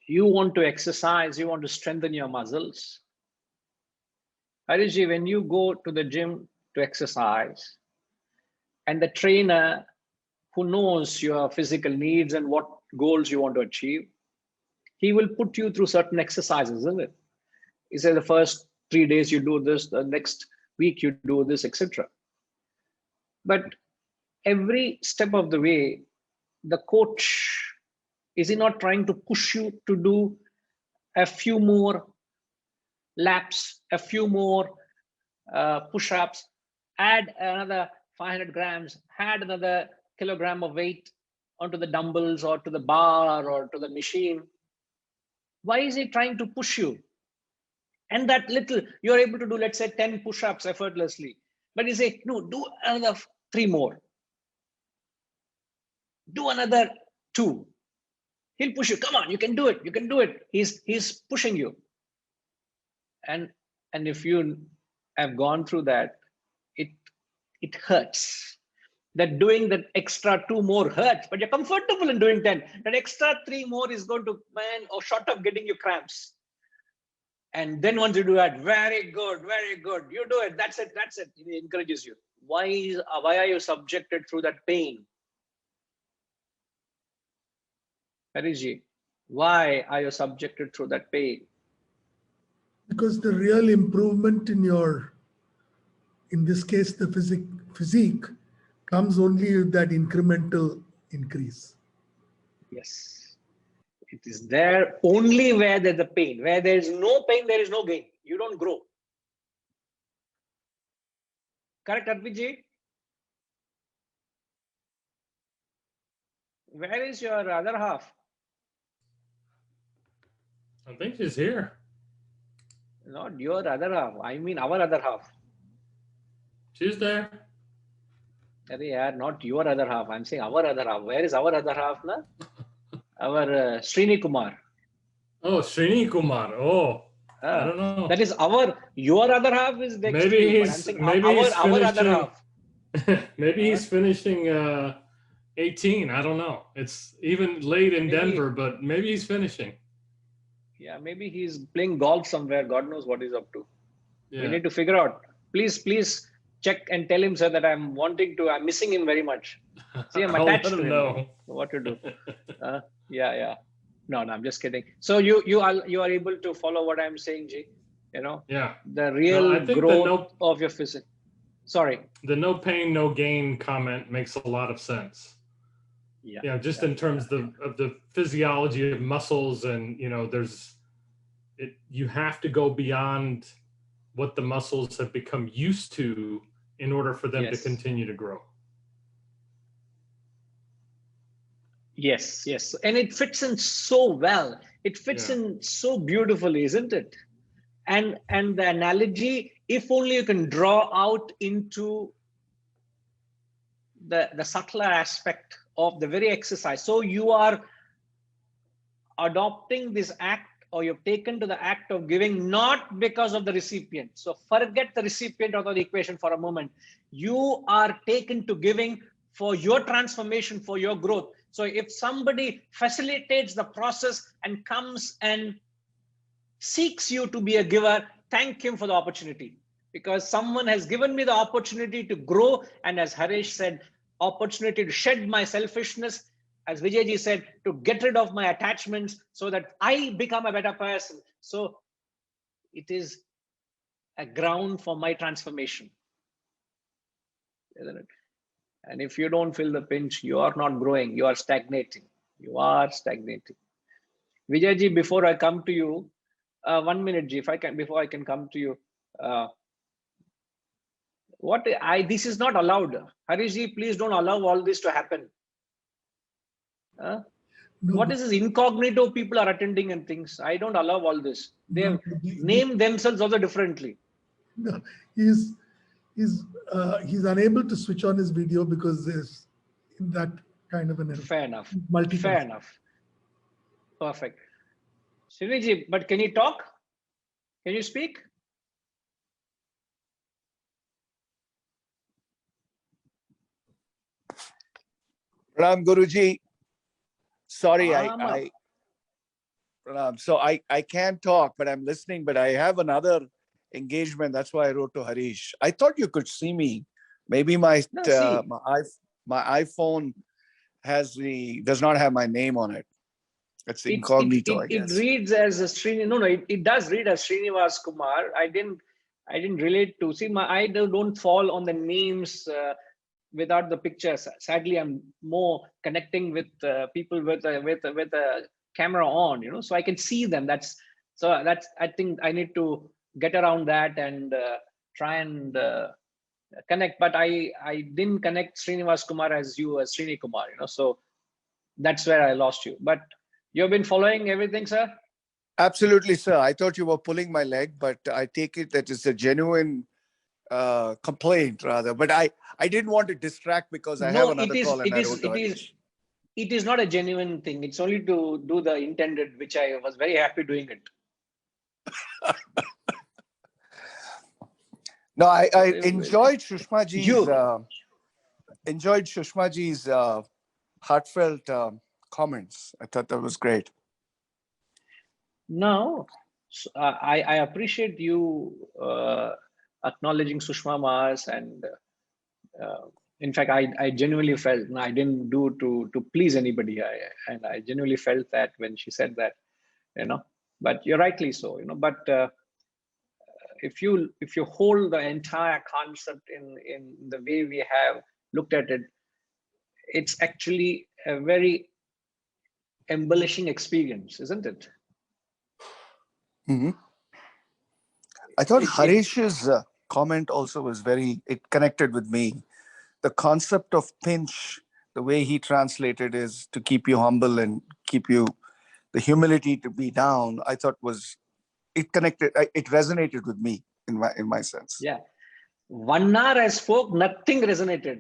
you want to exercise, you want to strengthen your muscles. Harishji, when you go to the gym to exercise, and the trainer who knows your physical needs and what goals you want to achieve, he will put you through certain exercises, isn't it? He said the first 3 days you do this, the next week you do this, etc. But every step of the way, the coach, is he not trying to push you to do a few more laps, a few more push-ups, add another 500 grams, add another kilogram of weight onto the dumbbells or to the bar or to the machine? Why is he trying to push you? And that little, you're able to do, let's say 10 push-ups effortlessly. But he say, no, do another 3 more. Do another 2. He'll push you. Come on, you can do it. You can do it. He's pushing you. And if you have gone through that, it hurts. That doing that extra 2 more hurts, but you're comfortable in doing 10. That extra 3 more is going to, man, or short of getting you cramps. And then once you do that, very good, you do it, that's it. He encourages you. Why are you subjected through that pain? Harishji, why are you subjected through that pain? Because the real improvement in your, in this case, the physique comes only with that incremental increase. Yes. It is there only where there's the pain. Where there is no pain, there is no gain. You don't grow. Correct, Arpitji? Where is your other half? I think she's here. Not your other half. I mean our other half. She's there. Not your other half. I'm saying our other half. Where is our other half? Na? Our Srini Kumar. Oh, Srini Kumar. Oh, I don't know. That is your other half is next maybe to you, he's our other half. Maybe he's finishing 18. I don't know. It's even late in Denver, but maybe he's finishing. Yeah, maybe he's playing golf somewhere. God knows what he's up to. Yeah. We need to figure out. Please check and tell him, sir, that I'm missing him very much. See, I'm attached to him. Know. What to do? Yeah. No, I'm just kidding. So you are able to follow what I'm saying, Ji. You know, yeah, the real growth of your physics. Sorry. The no pain, no gain comment makes a lot of sense. Yeah, just in terms of the physiology of muscles, and you have to go beyond what the muscles have become used to in order for them to continue to grow. Yes, and it fits in so well. It fits in so beautifully, isn't it? And the analogy, if only you can draw out into the subtler aspect of the very exercise. So you are adopting this act, or you've taken to the act of giving, not because of the recipient. So forget the recipient out of the equation for a moment. You are taken to giving for your transformation, for your growth. So if somebody facilitates the process and comes and seeks you to be a giver, thank him for the opportunity, because someone has given me the opportunity to grow. And as Harish said, opportunity to shed my selfishness, as Vijayji said, to get rid of my attachments so that I become a better person. So it is a ground for my transformation, isn't it? And if you don't feel the pinch, you are not growing, you are stagnating. You are stagnating. Vijayji, before I come to you, 1 minute, Ji, if I can, before I can come to you, this is not allowed. Harishji, please don't allow all this to happen. No, what is this incognito people are attending and things? I don't allow all this. They have named themselves also differently. No, he's unable to switch on his video because there's that kind of an error. Fair enough. Fair enough. Perfect. Sriniji, but can you talk? Can you speak? Pranam Guruji. Sorry, Pranam. Pranam. So I can't talk, but I'm listening. But I have another engagement. That's why I wrote to Harish. I thought you could see me. Maybe my No, see. my iPhone does not have my name on it. It's It incognito, I guess. reads as a Srini. No, it does read as Srinivas Kumar. I didn't relate to. See, I don't fall on the names without the pictures. Sadly, I'm more connecting with people with a camera on, you know, so I can see them. I think I need to get around that and try and connect. But I didn't connect Srinivas Kumar as you as Srini Kumar, you know, so that's where I lost you. But you've been following everything, sir? Absolutely, sir. I thought you were pulling my leg, but I take it that it's a genuine complaint rather. But I didn't want to distract because I have another call and I wrote to Harish. It is not a genuine thing. It's only to do the intended, which I was very happy doing it. No, I enjoyed Sushma ji's heartfelt comments. I thought that was great. No, I appreciate you acknowledging Sushma Ma's, and in fact, I genuinely felt, I didn't do to please anybody, and I genuinely felt that when she said that, you know. But you're rightly so, you know. But if you hold the entire concept in the way we have looked at it, it's actually a very embellishing experience, isn't it? Mm-hmm. I thought Harish's comment also was it connected with me. The concept of pinch, the way he translated is to keep you humble and keep you the humility to be down. I thought it resonated with me in my sense. Yeah. 1 hour I spoke, nothing resonated.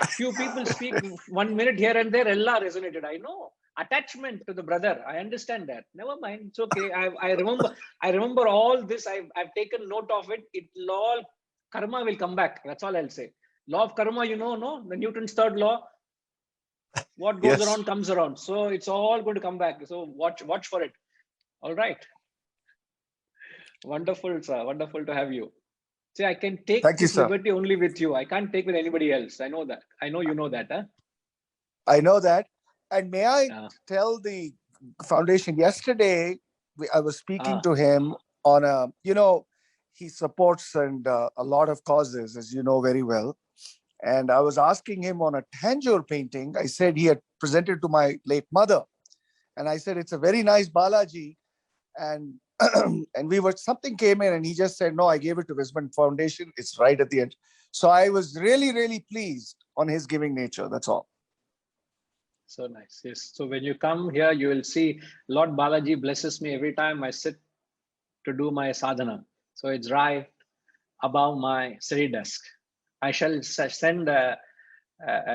Few people speak 1 minute here and there, Ella resonated. I know. Attachment to the brother. I understand that. Never mind. It's okay. I remember all this. I've taken note of it. All karma will come back. That's all I'll say. Law of karma, you know, no? The Newton's third law. What goes around comes around. So it's all going to come back. So watch for it. All right. Wonderful, sir. Wonderful to have you. See, I can take this liberty only with you. I can't take with anybody else. I know that. I know you know that, huh? I know that. And may I tell the foundation, yesterday, I was speaking to him on he supports a lot of causes, as you know very well. And I was asking him on a Tanjore painting. I said he had presented to my late mother. And I said, it's a very nice Balaji. And something came in and he just said, no, I gave it to Wisdom Foundation. It's right at the end. So I was really, really pleased on his giving nature. That's all. So nice. Yes. So when you come here, you will see Lord Balaji blesses me every time I sit to do my sadhana. So it's right above my study desk. I shall send a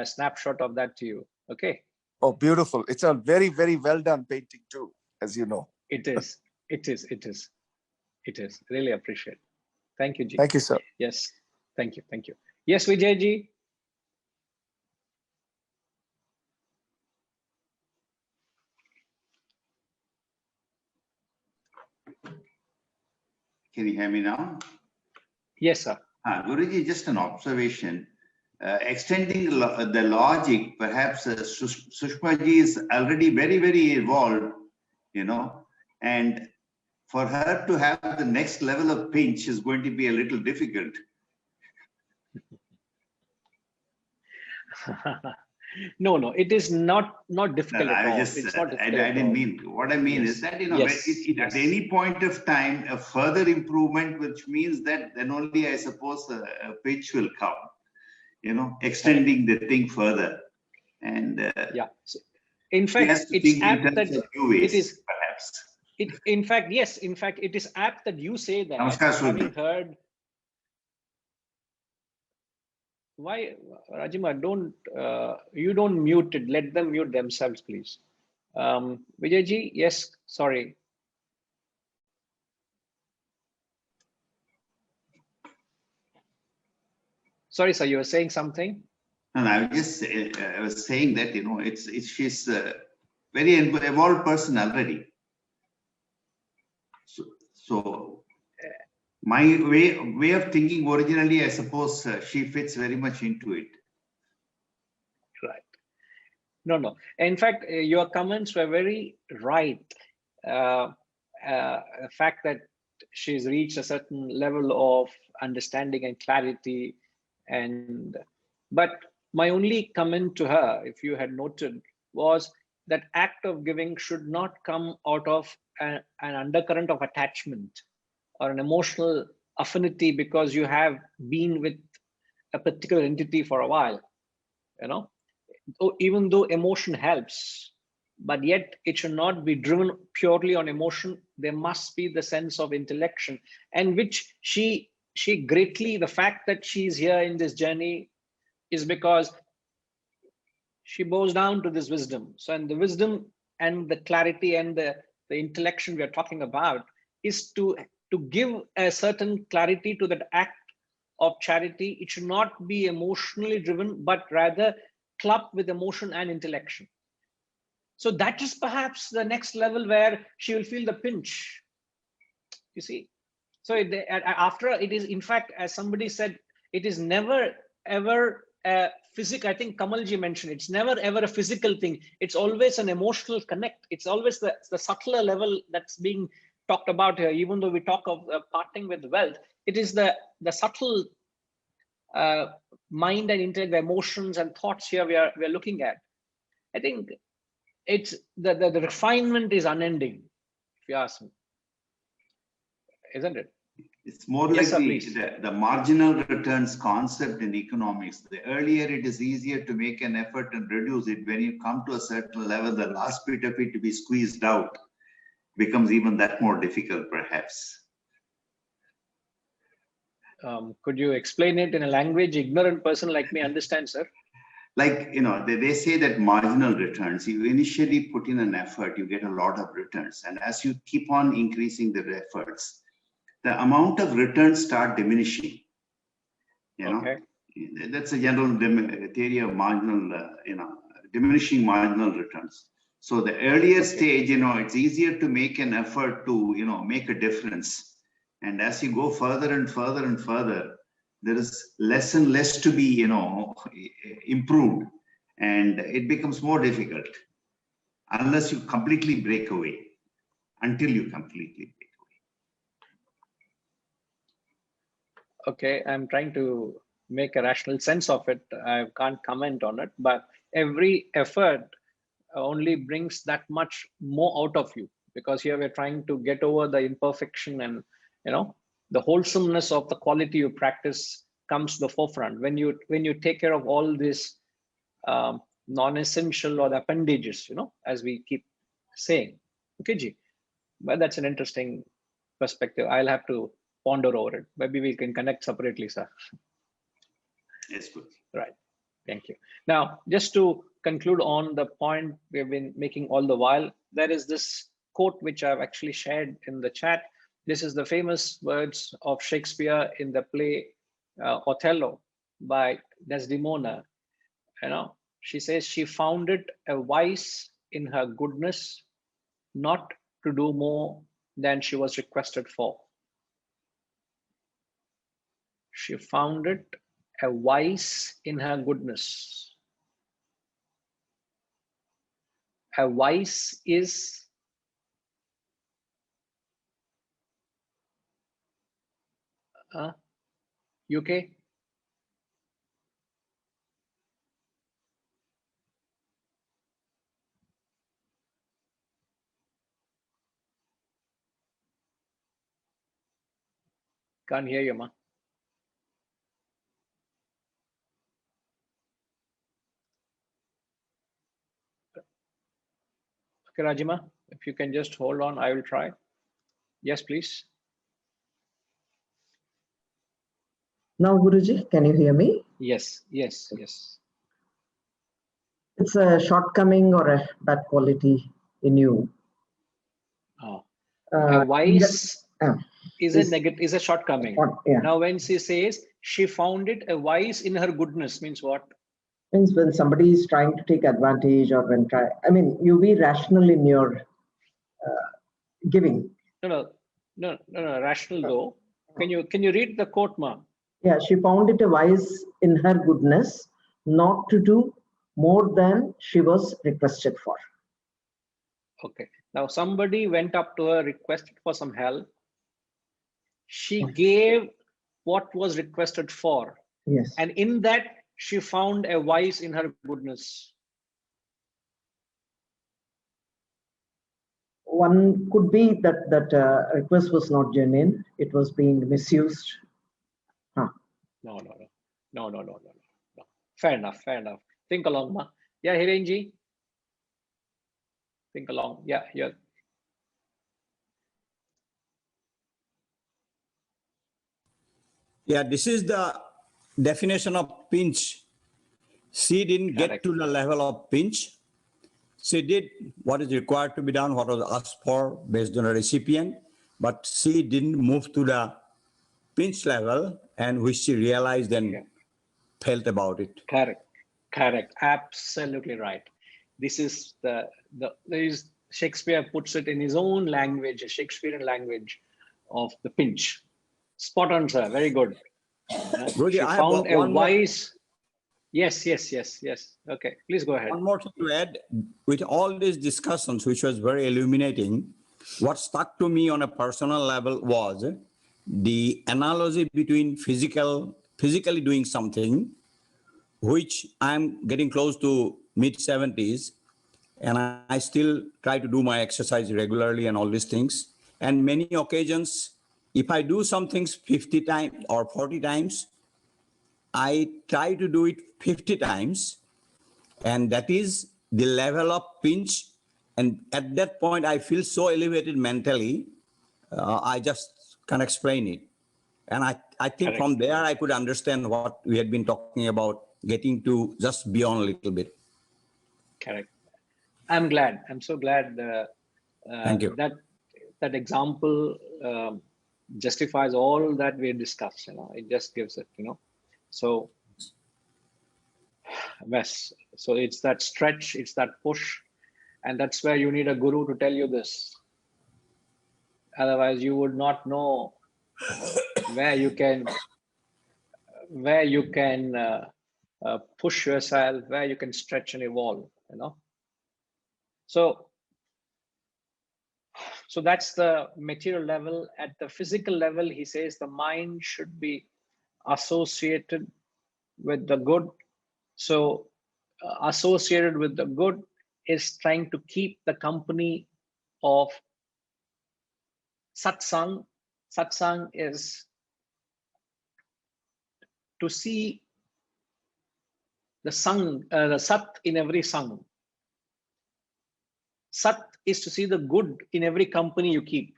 snapshot of that to you. Okay. Oh, beautiful. It's a very, very well done painting too, as you know. It is. It is. Really appreciate. Thank you, Ji. Thank you, sir. Yes. Thank you. Thank you. Yes, Vijay Ji. Can you hear me now? Yes, sir. Guruji, just an observation. Extending the logic, perhaps Sushma ji is already very, very evolved, you know, and for her to have the next level of pinch is going to be a little difficult. No, it is not difficult at all. It's not difficult. I didn't mean. What I mean is that, you know, at any point of time, a further improvement, which means that then only I suppose a pitch will come. You know, extending the thing further, and So, in fact, it's apt that it is perhaps. In fact, it is apt that you say that. Having heard. Why, Rajima, you don't mute it. Let them mute themselves, please. Vijayji, yes, sorry. Sorry, sir, you were saying something? And I was saying that, she's a very evolved person already. So my way of thinking originally, I suppose she fits very much into it. Right. No. In fact, your comments were very right. The fact that she's reached a certain level of understanding and clarity, but my only comment to her, if you had noted, was that act of giving should not come out of an undercurrent of attachment or an emotional affinity because you have been with a particular entity for a while, even though emotion helps, but yet it should not be driven purely on emotion. There must be the sense of intellection, and which she greatly, the fact that she's here in this journey is because she bows down to this wisdom. So, and the wisdom and the clarity and the intellection we are talking about is to give a certain clarity to that act of charity. It should not be emotionally driven, but rather clubbed with emotion and intellection. So that is perhaps the next level where she will feel the pinch, you see. So after it is, in fact, as somebody said, it is never ever a physical. I think Kamalji mentioned it's never ever a physical thing. It's always an emotional connect. It's always the subtler level that's being talked about here. Even though we talk of parting with wealth, it is the subtle mind and intellect, the emotions and thoughts here we are looking at. I think it's the refinement is unending, if you ask me, isn't it? It's more Yes, like sir, the marginal returns concept in economics. The earlier it is easier to make an effort and reduce it. When you come to a certain level, the last bit of it to be squeezed out becomes even that more difficult, perhaps. Could you explain it in a language ignorant person like me understand, sir? Like, they say that marginal returns, you initially put in an effort, you get a lot of returns. And as you keep on increasing the efforts, the amount of returns start diminishing. Okay. That's a general theory of marginal, diminishing marginal returns. So the earlier stage, it's easier to make an effort to, make a difference. And as you go further and further and further, there is less and less to be, improved. And it becomes more difficult unless you completely break away, until you completely break away. Okay, I'm trying to make a rational sense of it. I can't comment on it, but every effort only brings that much more out of you, because here we're trying to get over the imperfection and, the wholesomeness of the quality you practice comes to the forefront. When you take care of all this non-essential or the appendages, as we keep saying. Okay, Ji. But that's an interesting perspective. I'll have to ponder over it. Maybe we can connect separately, sir. Yes, good. Right. Thank you. Now, just to conclude on the point we've been making all the while, there is this quote which I've actually shared in the chat. This is the famous words of Shakespeare in the play Othello by Desdemona. She says she found it a vice in her goodness not to do more than she was requested for. She found it a vice in her goodness. A vice is UK? Can't hear you, ma. Okay, Rajima, if you can just hold on, I will try. Yes, please. Now, Guruji, can you hear me? Yes, yes, yes. It's a shortcoming or a bad quality in you. Oh. A vice is a negative, is a shortcoming. Yeah. Now, when she says she found it a vice in her goodness, means what? Means when somebody is trying to take advantage or when you be rational in your giving. No, rational though. Can you read the quote, ma? Yeah, she found it a wise in her goodness not to do more than she was requested for. Okay. Now somebody went up to her, requested for some help. She gave what was requested for. Yes. And in that, she found a wise in her goodness. One could be that request was not genuine. It was being misused. Huh. No. Fair enough. Think along, ma. Yeah, Hirenji. Think along. Yeah. Yeah, this is the definition of pinch. She didn't get to the level of pinch. She did what is required to be done, what was asked for based on a recipient, but she didn't move to the pinch level, and which she realized and felt about it. Correct. Absolutely right. This is Shakespeare puts it in his own language, a Shakespearean language of the pinch. Spot on, sir. Very good. She found a wise. Yes. Okay, please go ahead. One more thing to add. With all these discussions, which was very illuminating, what stuck to me on a personal level was the analogy between physically doing something, which I'm getting close to mid-70s, and I still try to do my exercise regularly and all these things. And many occasions, if I do some things 50 times or 40 times, I try to do it 50 times. And that is the level of pinch. And at that point, I feel so elevated mentally, I just can't explain it. And I think from there, I could understand what we had been talking about, getting to just beyond a little bit. Correct. I'm glad. I'm so glad Thank you. that example justifies all that we discussed. It just gives it. So yes. So it's that stretch, it's that push, and that's where you need a guru to tell you this. Otherwise, you would not know where you can push yourself, where you can stretch and evolve. So that's the material level. At the physical level, he says the mind should be associated with the good. So associated with the good is trying to keep the company of satsang. Satsang is to see the sat in every sang. Sat is to see the good in every company you keep.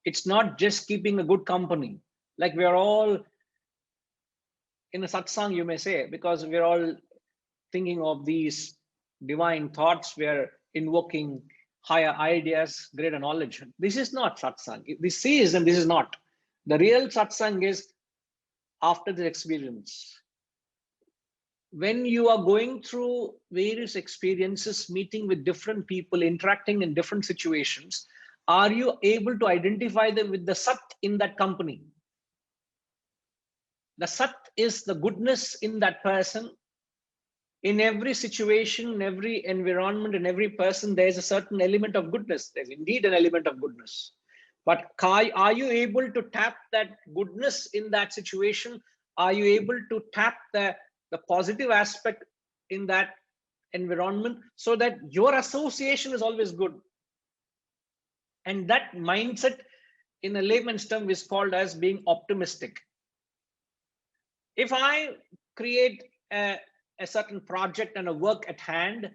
It's not just keeping a good company. Like we are all in a satsang, you may say, because we're all thinking of these divine thoughts. We're invoking higher ideas, greater knowledge. This is not satsang. This is and this is not. The real satsang is after the experience. When you are going through various experiences, meeting with different people, interacting in different situations, are you able to identify them with the sat in that company? The sat is the goodness in that person. In every situation, in every environment, in every person, there's a certain element of goodness. There's indeed an element of goodness. But are you able to tap that goodness in that situation? Are you able to tap the positive aspect in that environment so that your association is always good? And that mindset in a layman's term is called as being optimistic. If I create a certain project and a work at hand,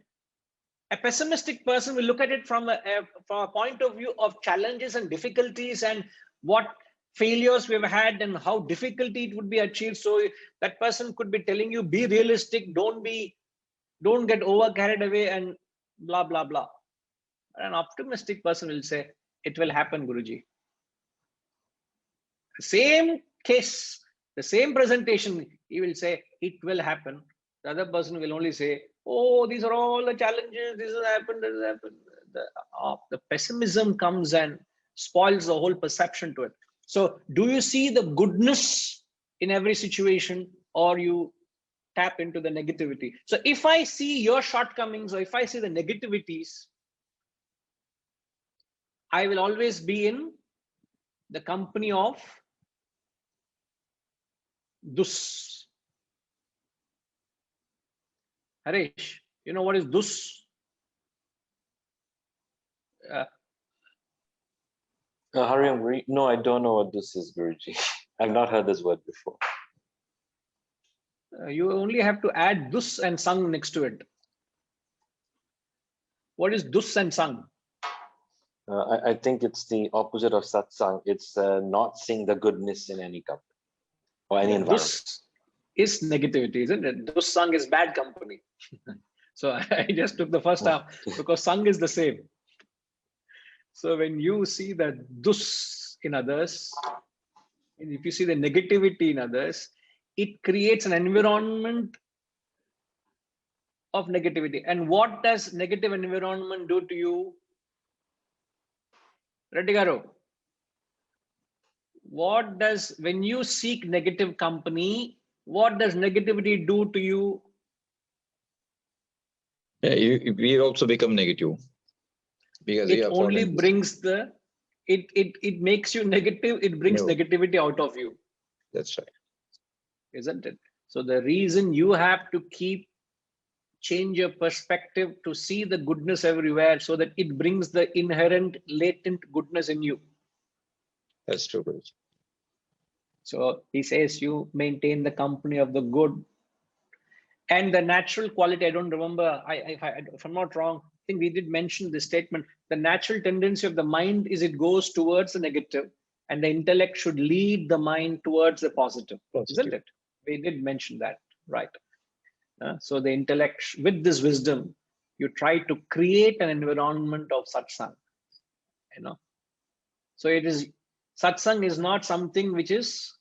a pessimistic person will look at it from a point of view of challenges and difficulties and what failures we've had and how difficult it would be achieved. So that person could be telling you, be realistic, don't get over carried away and blah, blah, blah. An optimistic person will say, it will happen, Guruji. Same case, the same presentation, he will say, it will happen. The other person will only say, oh, these are all the challenges, this has happened, this has happened. The pessimism comes and spoils the whole perception to it. So do you see the goodness in every situation, or you tap into the negativity? So if I see your shortcomings, or if I see the negativities, I will always be in the company of dus. Harish, you know what is dus? Hariam, no, I don't know what this is, Guruji. I've not heard this word before. You only have to add dus and sang next to it. What is dus and sang? I think it's the opposite of satsang. It's not seeing the goodness in any company or any environment. Dus is negativity, isn't it? Dus sang is bad company. So I just took the first half because sang is the same. So when you see the dus in others, and if you see the negativity in others, it creates an environment of negativity. And what does negative environment do to you? Reddy Garu, what does, when you seek negative company, what does negativity do to you? Yeah, we also become negative because it only brings the, it makes you negative, it brings negativity out of you. That's right. Isn't it? So the reason you have to change your perspective to see the goodness everywhere, so that it brings the inherent latent goodness in you. That's true. So he says you maintain the company of the good and the natural quality. I don't remember, if I'm not wrong, I think we did mention this statement. The natural tendency of the mind is it goes towards the negative, and the intellect should lead the mind towards the positive. Isn't it? We did mention that, right? So the intellect, with this wisdom, you try to create an environment of satsang, you know. So it is, satsang is not something which is,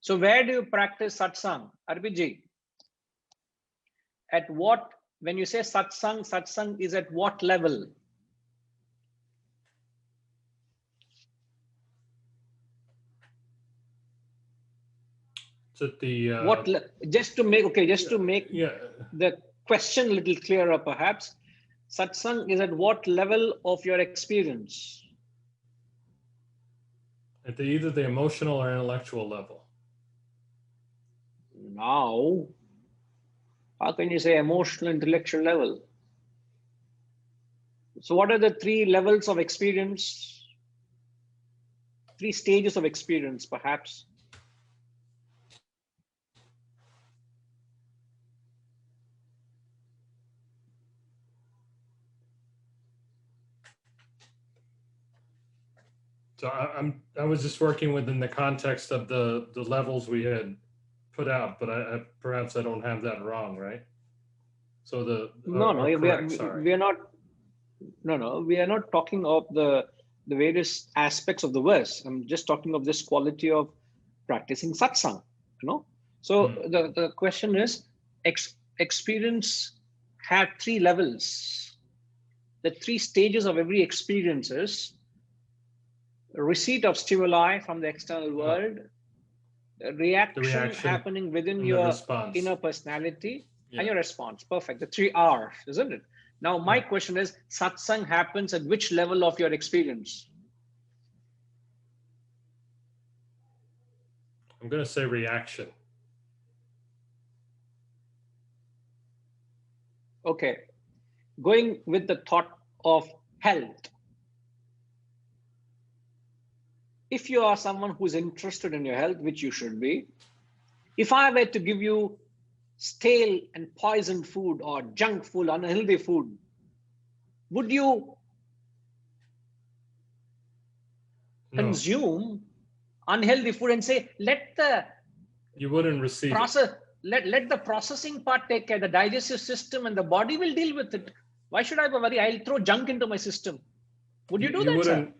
so where do you practice satsang, Arpitji? At what, when you say satsang, satsang is at what level? At the what just to make the question a little clearer, perhaps, satsang is at what level of your experience? At either the emotional or intellectual level. Now, how can you say emotional, intellectual level? So what are the three levels of experience? Three stages of experience, perhaps? So I was just working within the context of the levels we had put out, but perhaps I don't have that wrong, right? So we are not talking of the various aspects of the verse. I'm just talking of this quality of practicing satsang, you know. So the question is, experience had three levels. The three stages of every experience is receipt of stimuli from the external world, reaction happening within your inner personality, and your response. Perfect. The 3 R's, isn't it? Now, my question is, satsang happens at which level of your experience? I'm going to say reaction. Okay. Going with the thought of health. If you are someone who's interested in your health, which you should be, if I were to give you stale and poisoned food or junk food, unhealthy food, would you consume unhealthy food and say, you wouldn't receive process, let the processing part take care, the digestive system and the body will deal with it. Why should I worry? I'll throw junk into my system. Would you do that, sir?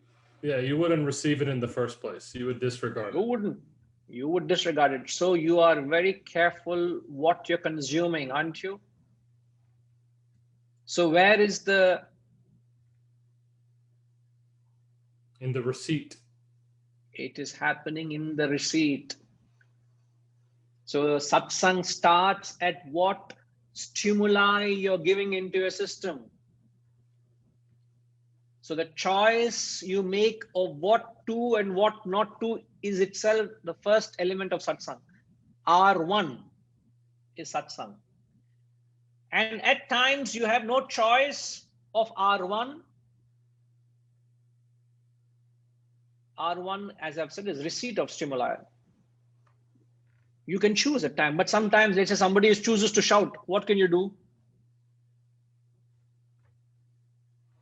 Yeah, you wouldn't receive it in the first place. You would disregard it. You would disregard it. So you are very careful what you're consuming, aren't you? So where is the... In the receipt. It is happening in the receipt. So satsang starts at what stimuli you're giving into your system. So the choice you make of what to and what not to is itself the first element of satsang. R1 is satsang. And at times you have no choice of R1. R1, as I've said, is receipt of stimuli. You can choose at time, but sometimes let's say somebody chooses to shout. What can you do?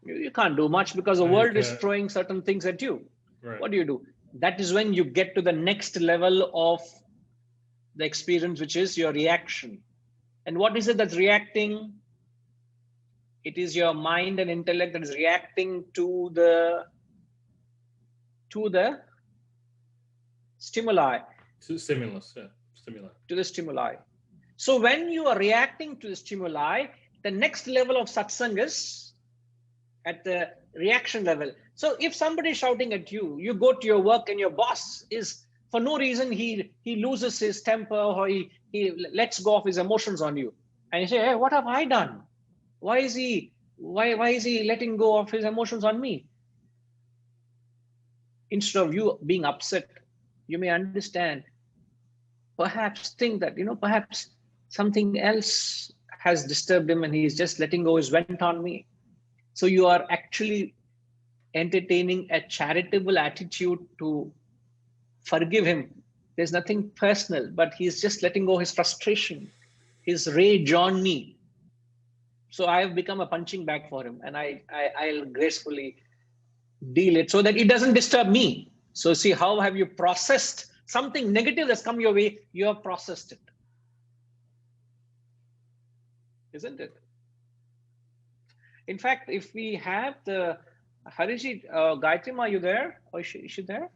You can't do much because the world is throwing certain things at you. Right. What do? That is when you get to the next level of the experience, which is your reaction. And what is it that's reacting? It is your mind and intellect that is reacting to the stimuli. To stimulus, yeah, stimuli. To the stimuli. So when you are reacting to the stimuli, the next level of satsang is at the reaction level. So if somebody is shouting at you, you go to your work and your boss is, for no reason, he loses his temper or he lets go of his emotions on you. And you say, hey, what have I done? Why is he letting go of his emotions on me? Instead of you being upset, you may understand, perhaps think that, perhaps something else has disturbed him and he's just letting go his vent on me. So you are actually entertaining a charitable attitude to forgive him. There's nothing personal, but he's just letting go his frustration, his rage on me. So I have become a punching bag for him, and I'll gracefully deal it so that it doesn't disturb me. So see, how have you processed something negative that's come your way? You have processed it, isn't it? In fact, if we have the Hariji, Gayatri, are you there? Or is she there?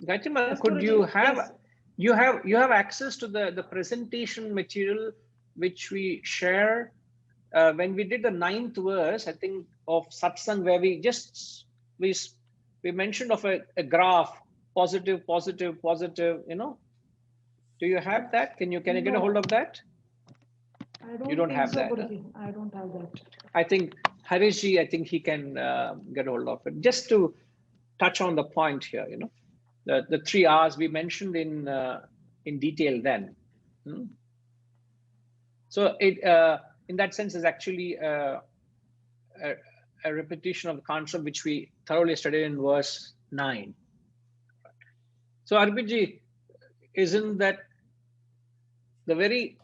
Gayatri, could you have, yes. you have access to the presentation material which we share when we did the 9th verse, I think, of satsang, where we mentioned of a graph, positive, positive, positive, Do you have that? Can you get a hold of that? You don't have that. I don't have that. I think Harishji, I think he can get a hold of it. Just to touch on the point here, the 3 R's we mentioned in detail then. So it, in that sense, is actually a repetition of the concept which we thoroughly studied in verse 9. So Arpitji, isn't that the very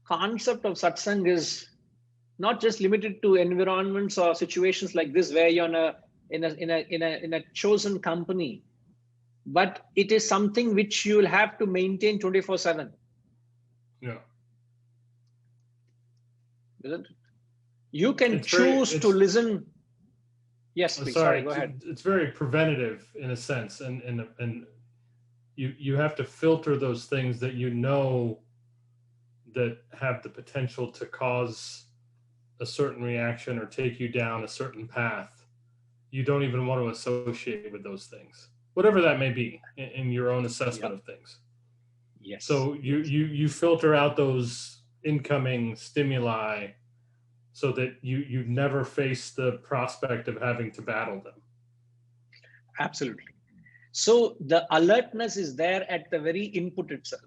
concept of satsang is not just limited to environments or situations like this where you're in a chosen company, but it is something which you will have to maintain 24/7. Yeah. Isn't it? You can choose to listen. Yes, please. Sorry, go ahead. It's very preventative in a sense, and you have to filter those things that that have the potential to cause a certain reaction or take you down a certain path. You don't even want to associate with those things, whatever that may be, in your own assessment of things. Yes. So you filter out those incoming stimuli so that you never face the prospect of having to battle them. Absolutely. So the alertness is there at the very input itself.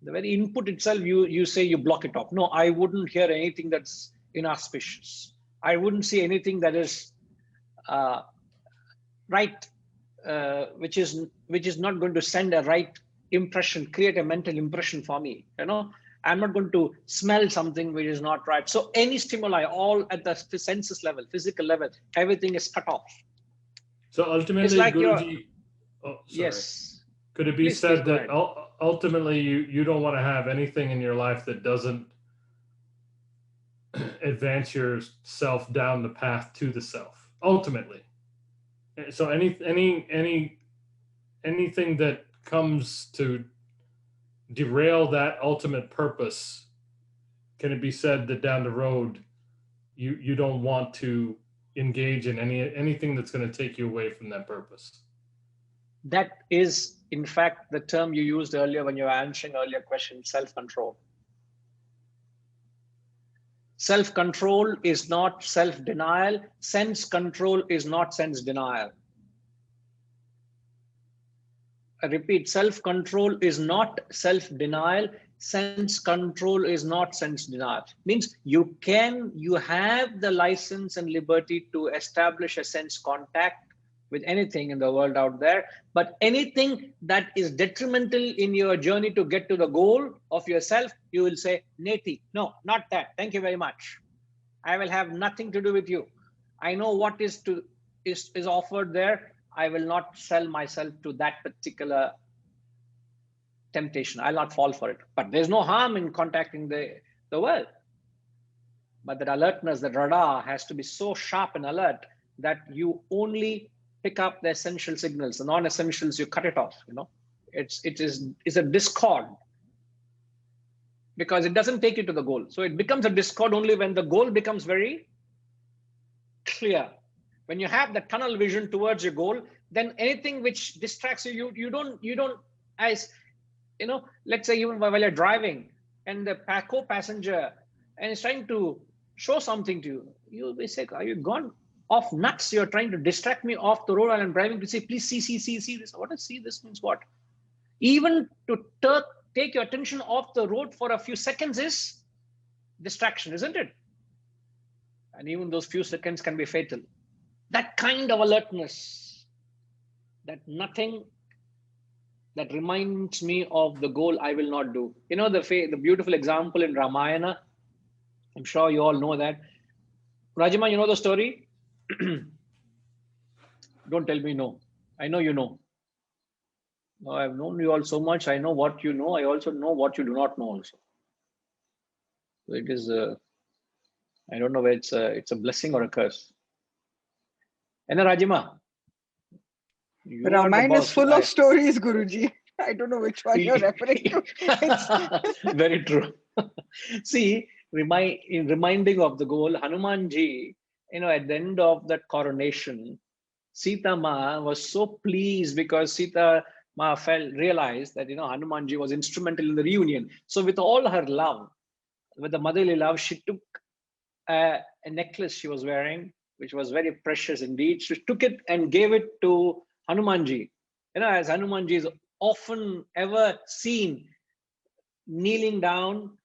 The very input itself, you say you block it off. No, I wouldn't hear anything that's inauspicious. I wouldn't see anything that is right, which is not going to send a right impression, create a mental impression for me. I'm not going to smell something which is not right. So any stimuli, all at the senses level, physical level, everything is cut off. So ultimately, it's like Guruji, yes. Could it be said that ahead. Ultimately you don't want to have anything in your life that doesn't advance yourself down the path to the self? Ultimately. So anything that comes to derail that ultimate purpose, can it be said that down the road you don't want to engage in anything that's going to take you away from that purpose? That is, in fact, the term you used earlier when you were answering earlier question, self-control. Self-control is not self-denial. Sense control is not sense denial. I repeat, self-control is not self-denial. Sense control is not sense denial. Means you have the license and liberty to establish a sense contact with anything in the world out there, but anything that is detrimental in your journey to get to the goal of yourself, you will say, Neti, no, not that. Thank you very much. I will have nothing to do with you. I know what is offered there. I will not sell myself to that particular temptation. I'll not fall for it. But there's no harm in contacting the world. But that alertness, that radar has to be so sharp and alert that you only pick up the essential signals. The non-essentials, you cut it off. You know, it's a discord, because it doesn't take you to the goal. So it becomes a discord only when the goal becomes very clear. When you have the tunnel vision towards your goal, then anything which distracts you, you don't, as you know, let's say even while you're driving and the co-passenger and is trying to show something to you, you'll be saying, are you gone off nuts? You're trying to distract me off the road while I'm driving to say, please see this. What does see this means? What? Even to take your attention off the road for a few seconds is distraction, isn't it? And even those few seconds can be fatal. That kind of alertness, that nothing that reminds me of the goal I will not do. You know, the beautiful example in Ramayana, I'm sure you all know that. Rajima, you know the story? Don't tell me no. I know you know. No, I've known you all so much. I know what you know. I also know what you do not know also. So it is, I don't know whether it's a blessing or a curse. And Rajima, Ramayana is full of stories, Guruji. I don't know which one you're referring to. Very true. See, reminding of the goal, Hanumanji, you know, at the end of that coronation, Sita Ma was so pleased because Sita Ma realized that, you know, Hanumanji was instrumental in the reunion. So with all her love, with the motherly love, she took a necklace she was wearing, which was very precious indeed. She took it and gave it to Hanumanji. You know, as Hanumanji is often ever seen kneeling down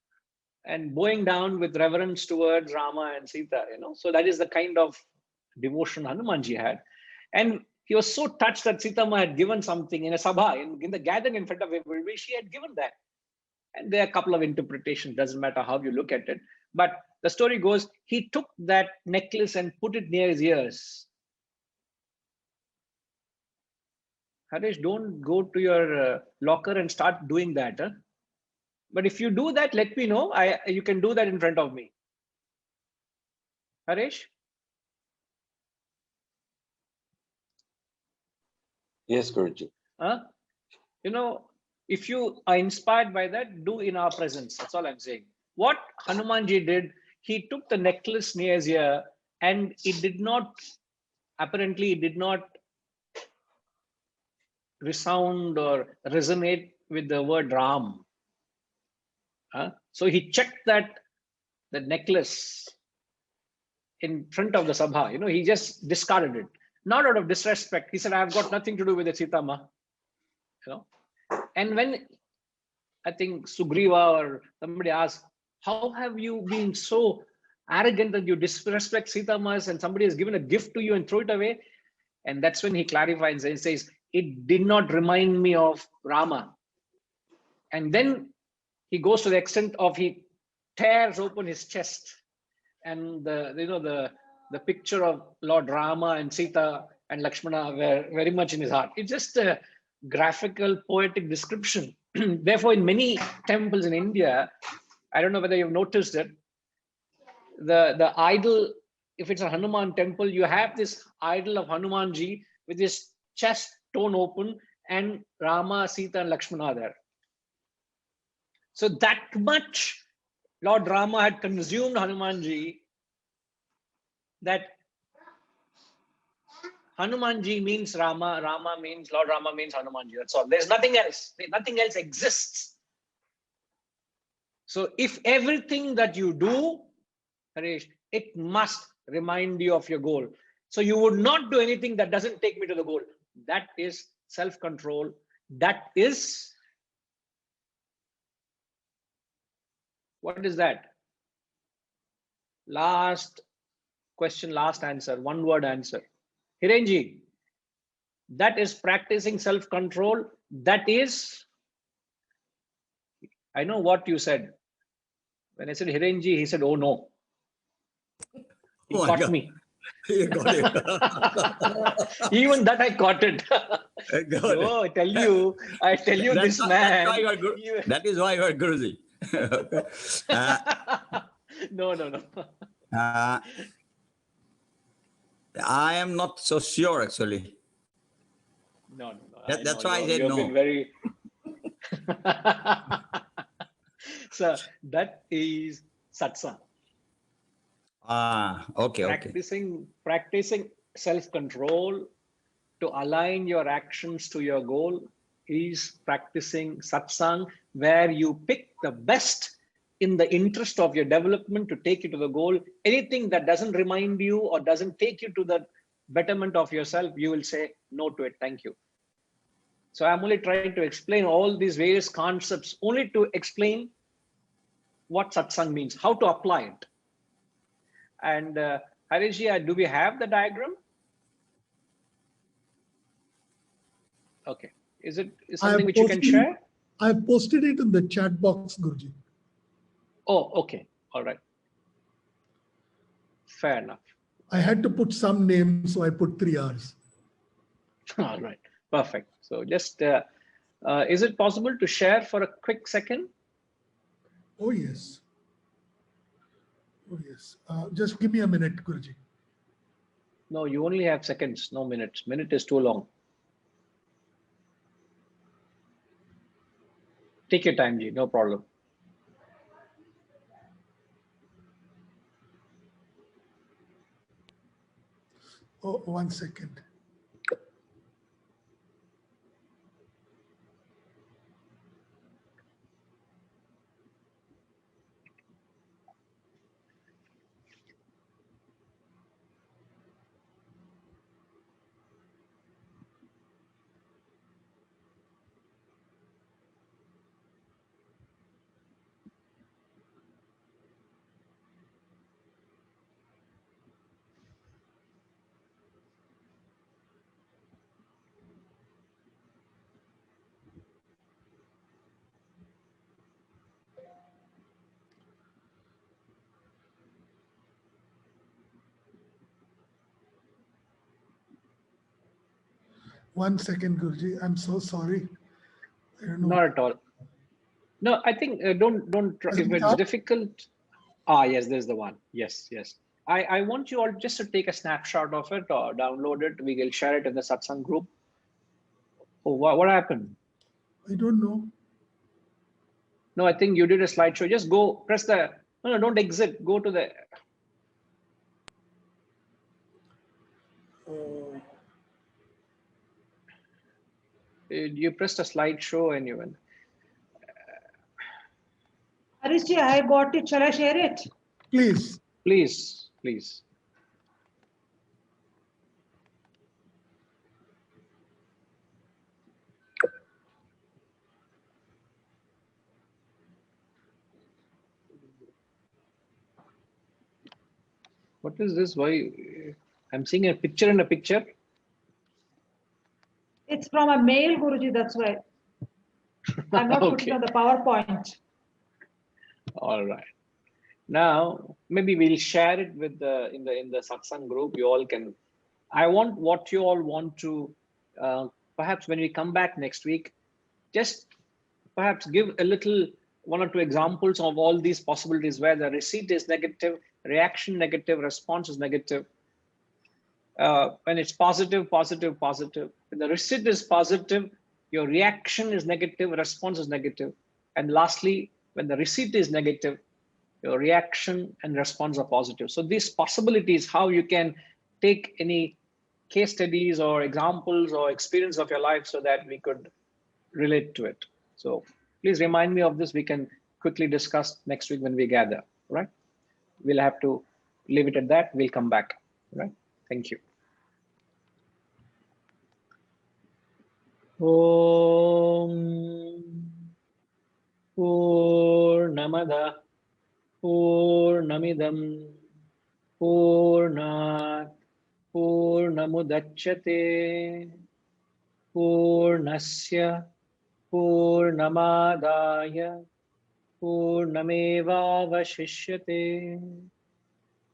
and bowing down with reverence towards Rama and Sita, you know. So that is the kind of devotion Hanumanji had. And he was so touched that Sita Ma had given something in a sabha, in the gathering in front of everybody, she had given that. And there are a couple of interpretations, doesn't matter how you look at it. But the story goes, he took that necklace and put it near his ears. Harish, don't go to your locker and start doing that. Huh? But if you do that, let me know. You can do that in front of me. Harish? Yes, Guruji. You know, if you are inspired by that, do in our presence. That's all I'm saying. What Hanumanji did, he took the necklace near his ear and it did not, apparently it did not resound or resonate with the word Ram. So he checked the necklace in front of the sabha. You know, he just discarded it, not out of disrespect. He said, "I've got nothing to do with the Sita Ma." You know, and when I think Sugriva or somebody asked, "How have you been so arrogant that you disrespect Sita Ma and somebody has given a gift to you and throw it away?" And that's when he clarifies and says, "It did not remind me of Rama." And then he goes to the extent of he tears open his chest, and the picture of Lord Rama and Sita and Lakshmana were very much in his heart. It's just a graphical, poetic description. Therefore, in many temples in India, I don't know whether you've noticed it, the idol, if it's a Hanuman temple, you have this idol of Hanumanji with his chest torn open, and Rama, Sita, and Lakshmana are there. So that much Lord Rama had consumed Hanumanji, that Hanumanji means Rama, Rama means, Lord Rama means Hanumanji. That's all. There's nothing else. Nothing else exists. So if everything that you do, Harish, it must remind you of your goal. So you would not do anything that doesn't take me to the goal. That is self-control. That is, what is that? Last question, last answer, one word answer. Hirenji, that is practicing self-control. That is, I know what you said. When I said Hirenji, he said, oh no. He caught me. You got it. Even that I caught it. No, I tell you this man. That is why you are Guruji. No. I am not so sure, actually. No. That's why I said no. Been very... So that is satsang. Okay. Practicing self-control to align your actions to your goal is practicing satsang, where you pick the best in the interest of your development to take you to the goal. Anything that doesn't remind you or doesn't take you to the betterment of yourself, you will say no to it. Thank you. So I'm only trying to explain all these various concepts only to explain what satsang means, how to apply it. And Harishji, do we have the diagram? Okay. Is it something which you can share? I've posted it in the chat box, Guruji. Oh, okay. All right. Fair enough. I had to put some names, so I put 3 R's. All right. Perfect. So just, is it possible to share for a quick second? Oh, yes. Oh, yes. Just give me a minute, Guruji. No, you only have seconds, no minutes. Minute is too long. Take your time, Ji, no problem. Oh, 1 second. One second, Guruji. I'm so sorry. I don't know. Not at all. No, I think don't try. If it's difficult. Yes, there's the one. Yes. I want you all just to take a snapshot of it or download it. We will share it in the satsang group. Oh, what happened? I don't know. No, I think you did a slideshow. Just go press the, no, don't exit. Go to the. You pressed a slideshow and you went. Harishji, I got it. Shall I share it? Please. Please. What is this? Why? I'm seeing a picture in a picture. It's from a mail, Guruji, that's why. I'm not putting on the PowerPoint. All right. Now, maybe we'll share it with the in the satsang group. You all can. I want what you all want to. Perhaps when we come back next week, just perhaps give a little 1 or 2 examples of all these possibilities where the receipt is negative, reaction negative, response is negative. when it's positive, positive, positive. When the receipt is positive, your reaction is negative, response is negative. And lastly, when the receipt is negative, your reaction and response are positive. So these possibilities, how you can take any case studies or examples or experience of your life so that we could relate to it. So please remind me of this. We can quickly discuss next week when we gather, right? We'll have to leave it at that. We'll come back, right? Thank you. Om Purnamada Purnamidam Purnat Purnamudachyate Purnasya Purnamadaya Purnamevavashishyate.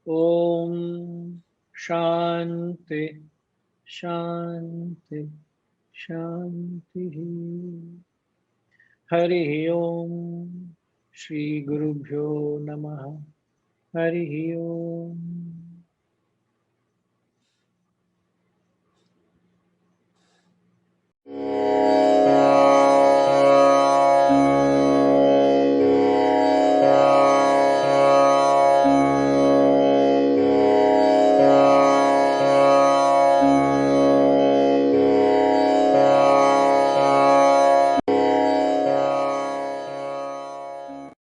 Om Shanti Shanti Shanti. Hari Om Shri Gurubhyo Namaha. Hari Om.